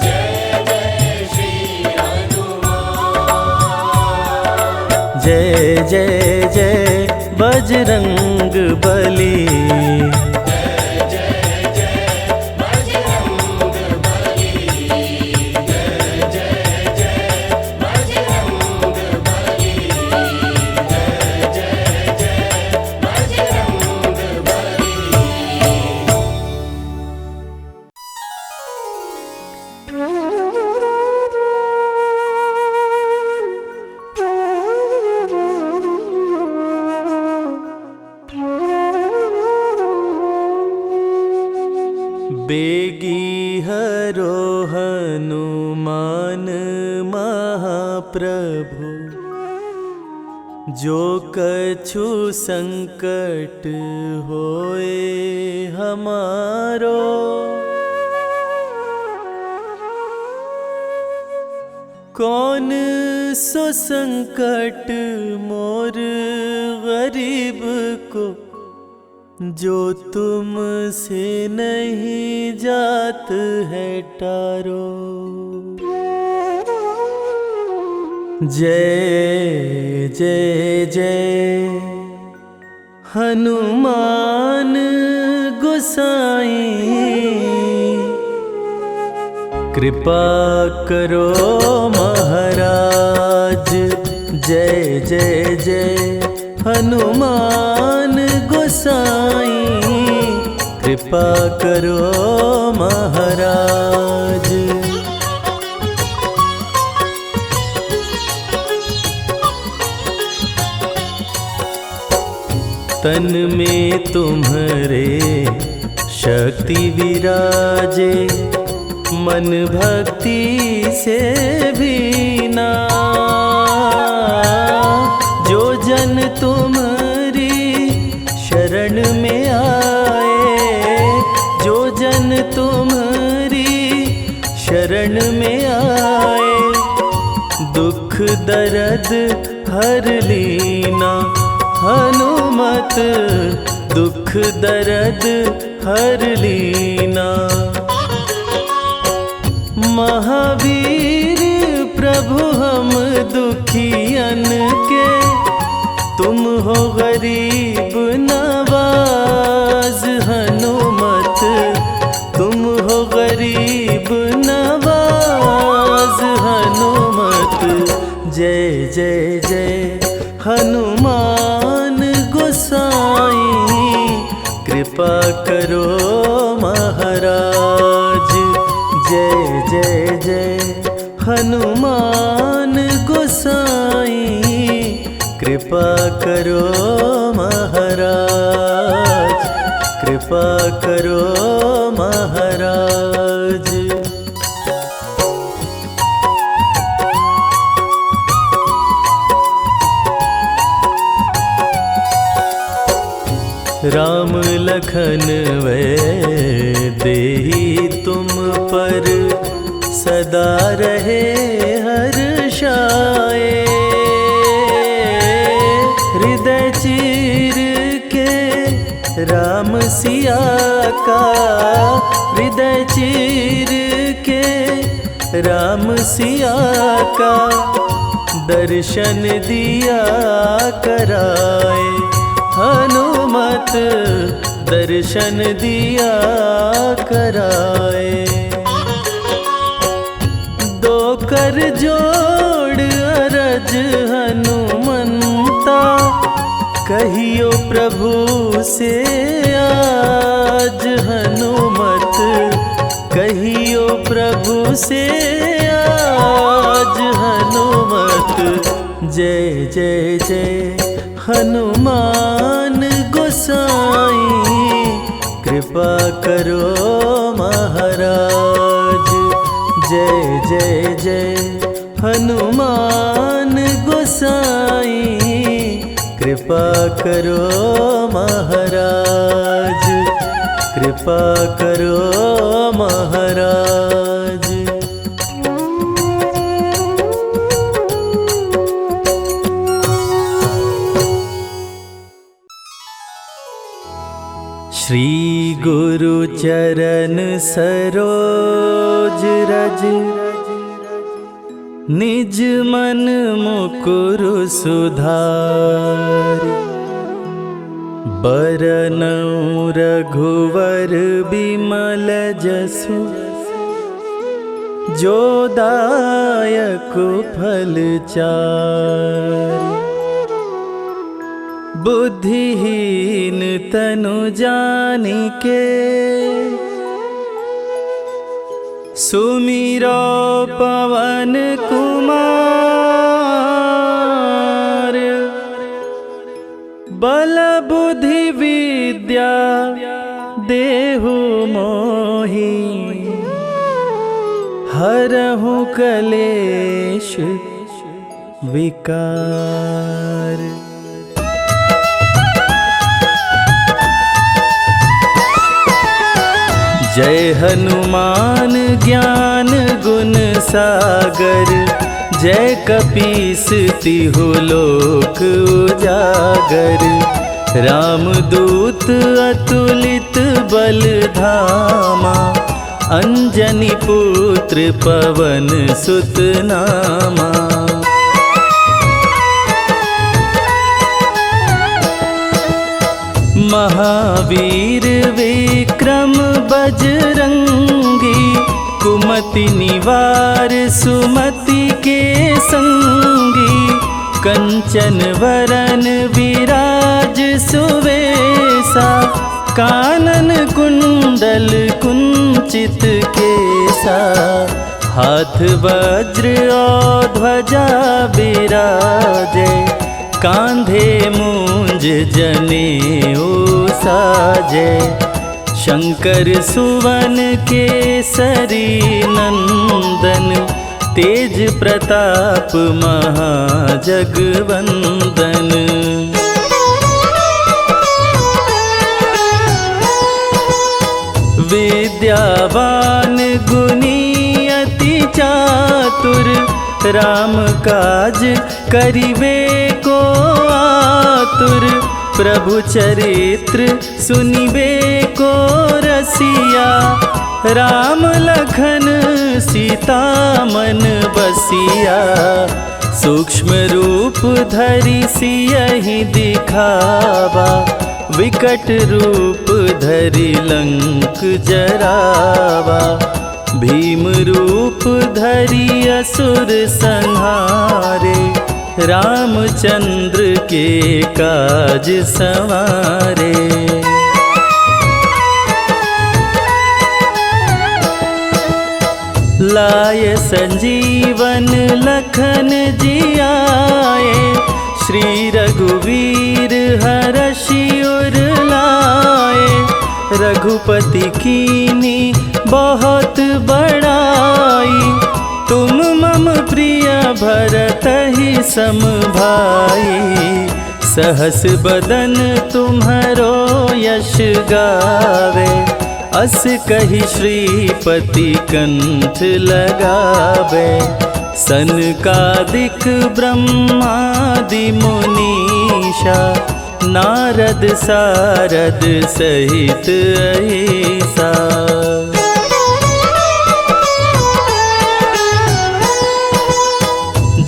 जय जय श्री हनुमान।
जय जय जय बजरंग बली। बेगी हरो हनुमान महाप्रभु, जो कछु संकट होए हमारो। कौन सो संकट मोर गरीब को, जो तुमसे नहीं जात है टारो। जय जय जय हनुमान गोसाई। कृपा करो महाराज। जय जय जय हनुमान गोसाई। कृपा करो महाराज। तन में तुम्हारे शक्ति विराजे, मन भक्ति से भीना। जो जन तुम्हारी में आए, दुख दर्द हर लीना हनुमत, दुख दर्द हर लीना। महावीर प्रभु हम दुखियन के, तुम हो गरीब नवाज हनुमत, तुम हो गरीब नवाज हनुमत। जय जय जय हनुमान गोसाई, कृपा करो महाराज। जय जय जय हनुमान गोसाई, कृपा करो महाराज, कृपा करो महाराज। राम लखन वै देहि तुम पर, सदा रहे हर्षाए। हृदय चीर के राम सिया का, हृदय चीर के राम सिया का, दर्शन दिया कराए हनुमत, दर्शन दिया कराए। दो कर जोड़ अरज हनुमंता, कहियो प्रभु से आज हनुमत, कहियो प्रभु से आज हनुमत। जय जय जय हनुमान गोसाई, कृपा करो महाराज। जय जय जय हनुमान गोसाई, कृपा करो महाराज, कृपा करो महाराज। श्री गुरु चरण सरोज रज, निज मन मुकुरु सुधारि। बरनउँ रघुवर बिमल जसु, जो दायक फल चारि। बुद्धिहीन तनु जानिके, सुमिरो पवन कुमार। बल बुद्धि विद्या देहु मोहि, हरहु कलेश विकार। जय हनुमान ज्ञान गुण सागर, जय कपीस तिहु लोक उजागर। रामदूत अतुलित बल धामा, अंजनी पुत्र पवन सुत नामा। महावीर विक्रम बजरंगी, कुमति निवार सुमति के संगी। कंचन वरन विराज सुवेसा, कानन कुंडल कुंचित केसा। हाथ वज्र और ध्वजा बिराजे, कांधे मूंज जनेऊ साजे। शंकर सुवन केसरी नंदन, तेज प्रताप महाजगवंदन। विद्यावान गुणी अति चातुर, आतुर, राम काज करिबे को आतुर। प्रभु चरित्र सुनिबे को रसिया, राम लखन सीता मन बसिया। सूक्ष्म रूप धरि सियहि दिखावा, विकट रूप धरि लंक जरावा। भीम रूप धरि असुर संहारे, रामचंद्र के काज संवारे। लाय संजीवन लखन जियाए, श्री रघुवीर हरषि उर लाए। रघुपति कीनी बहुत बड़ाई, तुम मम प्रिय भरतहि सम भाई। सहस बदन तुम्हरो यश गावे, अस कहि श्रीपति कंठ लगावे। सनकादिक ब्रह्मादि मुनीषा, नारद सारद सहित अहिसा।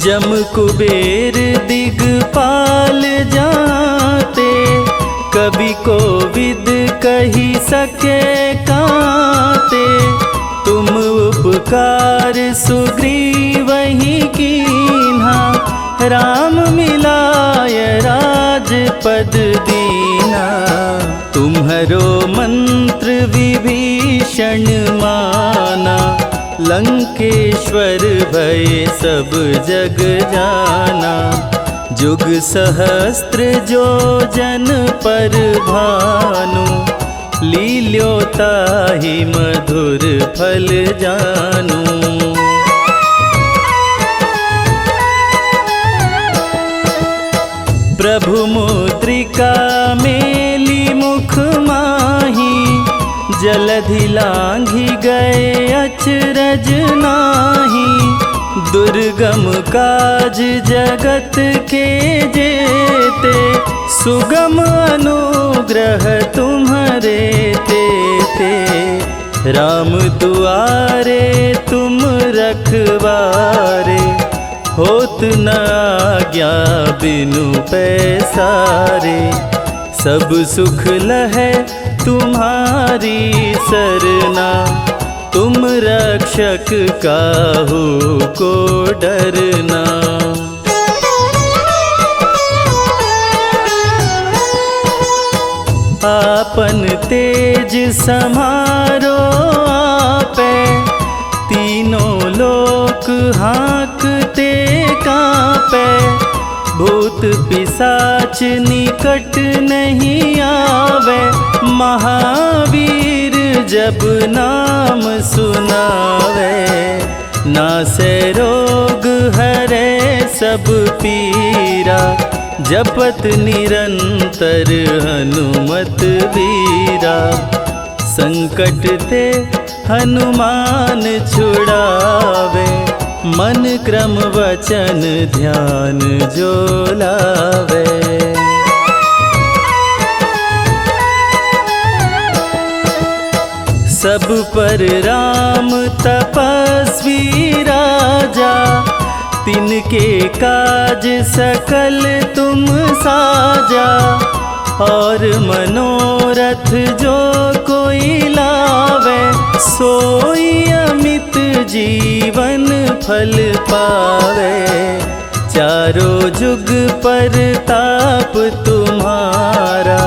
जम कुबेर दिगपाल जाते, कवि कोविद कही सके काते। तुम उपकार सुग्रीवहि कीन्हा, राम मिलाय राजपद दीना। तुम्हरो मंत्र विभीषण माना, लंकेश्वर भय सब जग जाना। जुग सहस्त्र जो जन पर भानु, लील्योताहि मधुर फल जानू। प्रभु मुद्रिका मेली मुख माही, जलधि लांघि गए अचरज नाहि। दुर्गम काज जगत के जेते, सुगम अनुग्रह तुम्हरे तेते। राम दुआरे तुम रखवारे, होत न आज्ञा बिनु पैसारे। सब सुख लहै तुम्हारी सरना, तुम रक्षक काहू को डरना। आपन तेज समारो आपे, तीनों लोक हाँकते कांपे। भूत पिशाच निकट नहीं आवे, महावीर जब नाम सुनावे। नासे रोग हरे सब पीरा, जपत निरंतर हनुमत वीरा। संकट ते हनुमान छुड़ावे, मन क्रम वचन ध्यान जो लावे। सब पर राम तपस्वी राजा, तिनके काज सकल तुम साजा। और मनोरथ जो कोई लावे, सोई अमित जीवन फल पावे। चारों जुग पर ताप तुम्हारा,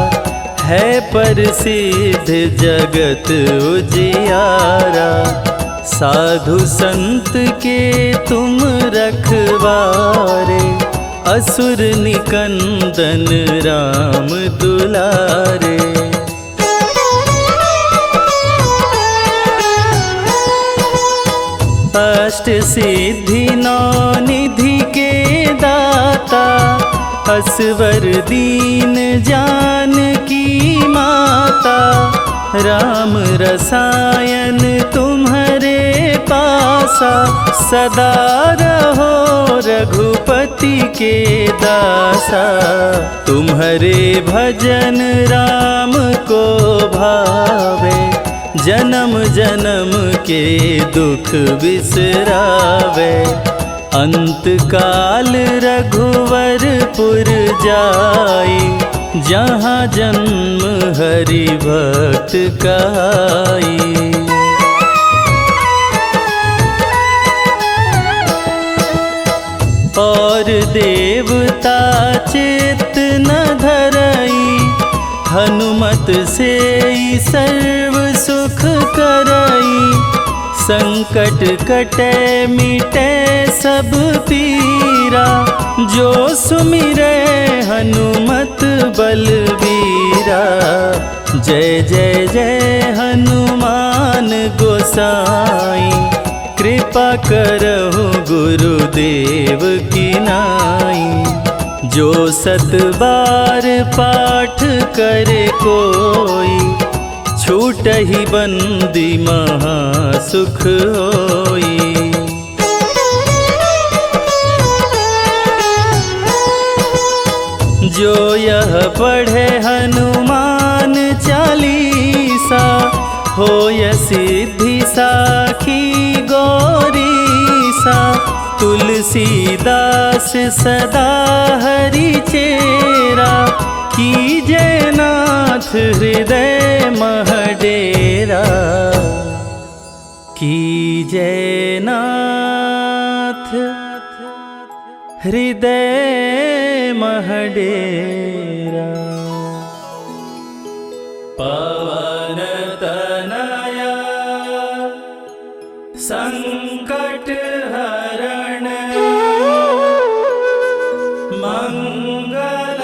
है प्रसिद्ध जगत उजियारा। साधु संत के तुम रखवारे, असुर निकंदन राम दुलारे। अष्ट सिद्धि नौ निधि के दाता, असवर दीन जानकी माता। राम रसायन तुम्हारे पासा, सदा रहो रघुपति के दासा। तुम्हारे भजन राम को भावे, जन्म जन्म के दुख बिसरावे। अंत काल रघुवरपुर जाई, जहाँ जन्म हरि भक्त कहाई। और देवता चित्त न धरई, हनुमत से सर्व सुख करई। संकट कटे मिटे सब पीरा, जो सुमिरे हनुमत बलबीरा। जय जय जय हनुमान गोसाई, कृपा करहु गुरुदेव की नाई। जो 7 बार पाठ करे कोई, छूटहि बंदी महा सुख होई। जो यह पढ़े हनुमान चालीसा, होय सिद्धि साखी गौरीसा। तुलसीदास सदा हरि चेरा, कीजे नाथ हृदय मह डेरा। कीजे नाथ हृदय मह डेरा। पवन तनया संकट हरण, मंगल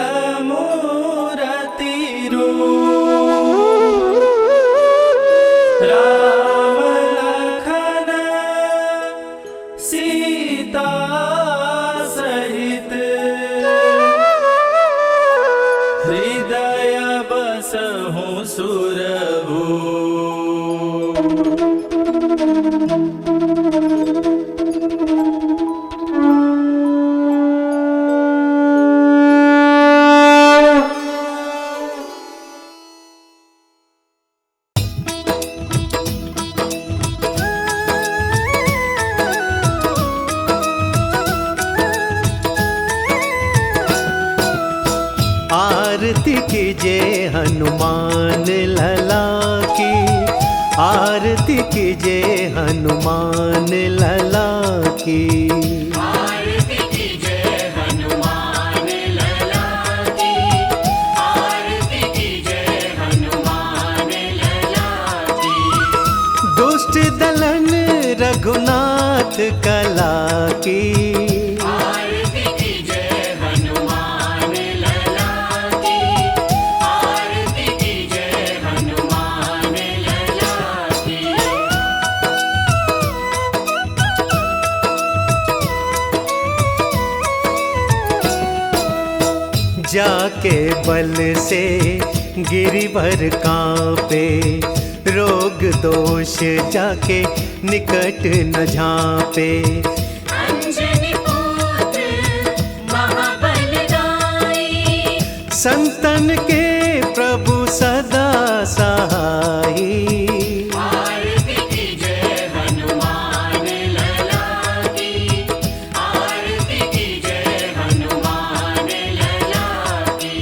मूरति रूप। राम लखन सीता सहित, हृदय बसहु सुरभूप।
आरती कीजिए हनुमान लला की, आरती कीजिए हनुमान लला की।
आरती कीजिए हनुमान लला की, आरती कीजिए हनुमान लला की।
दुष्ट दलन रघुनाथ कला की,
आरती कीजिए हनुमान लला की, आरती कीजिए हनुमान लला की।
जाके बल से गिरिवर कांपे, रोग दोष जाके निकट न झांपे।
अंजनी पुत्र महाबलदाई,
संतन के प्रभु सदा सहाई।
आरती कीजिए हनुमान लला की, आरती कीजिए हनुमान लला की।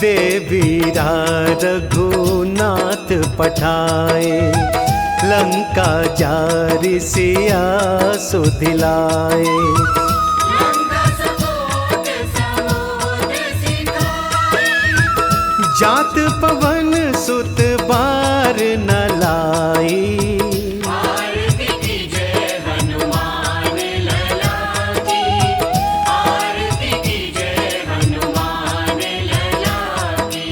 देवीरा रघुनाथ पठाए, लंका जारि सिया सुधिलाए।
लंका सपोत समुद्र सिखाए,
जात पवन सुत बार न लाई।
आरती कीजिए हनुमान लला की, आरती कीजिए हनुमान लला की।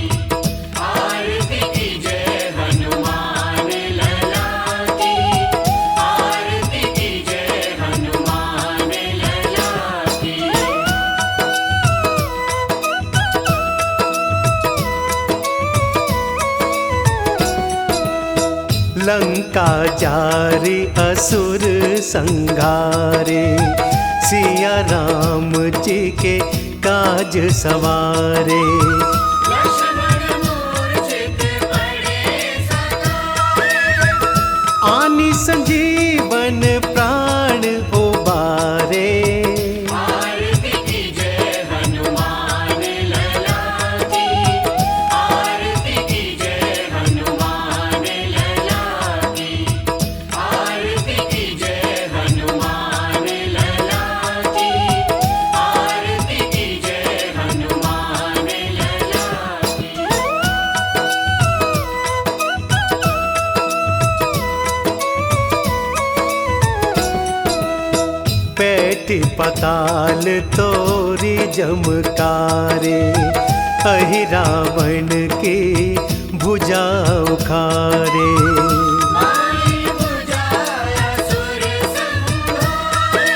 आरती कीजिए हनुमान लला की, आरती कीजिए हनुमान
लंका जारी असुर संघारे, सिया राम जी के काज सवारे।
लक्ष्मण मूर्छित पड़े सकाए,
आनी संजीवन प्राण उबारे।
आरती कीजे हनुमान लला की, आरती कीजे हनुमान लला की, आरती कीजे हनुमान लला की, आरती कीजे हनुमान लला की।
पैठ पताल तोरी जमकारे, अहि रावण की भुजा उखारे।
माई बुझाया सुर संहारे,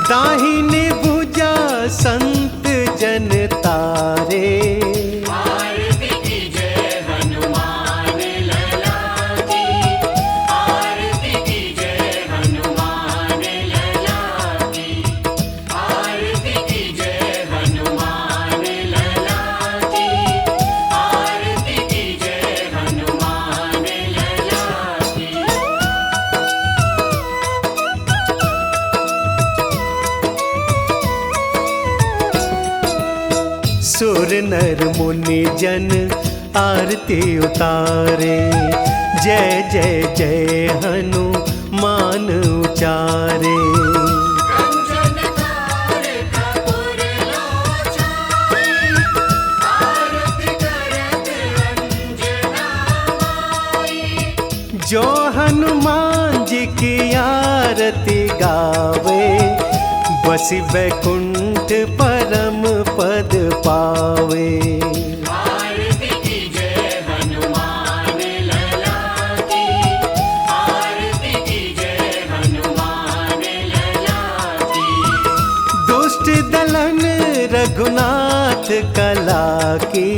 दाहिनी भुजा संत जन तारे।
आरती कीजे हनुमान लला की, आरती कीजे हनुमान लला की, आरती कीजे हनुमान लला की, आरती कीजे हनुमान लला की।
सुर नर मुनि जन आरती उतारे, जय जय जय हनुमान उचारे।
कंचन तार कपूर लोचन, आरती करत अंजना माई।
जो हनुमान जी की आरती गावे, बसी बैकुंठ परम पद पावे।
आरती कीजे हनुमान लला की, आरती कीजे हनुमान लला की।
दुष्ट दलन रघुनाथ कला की,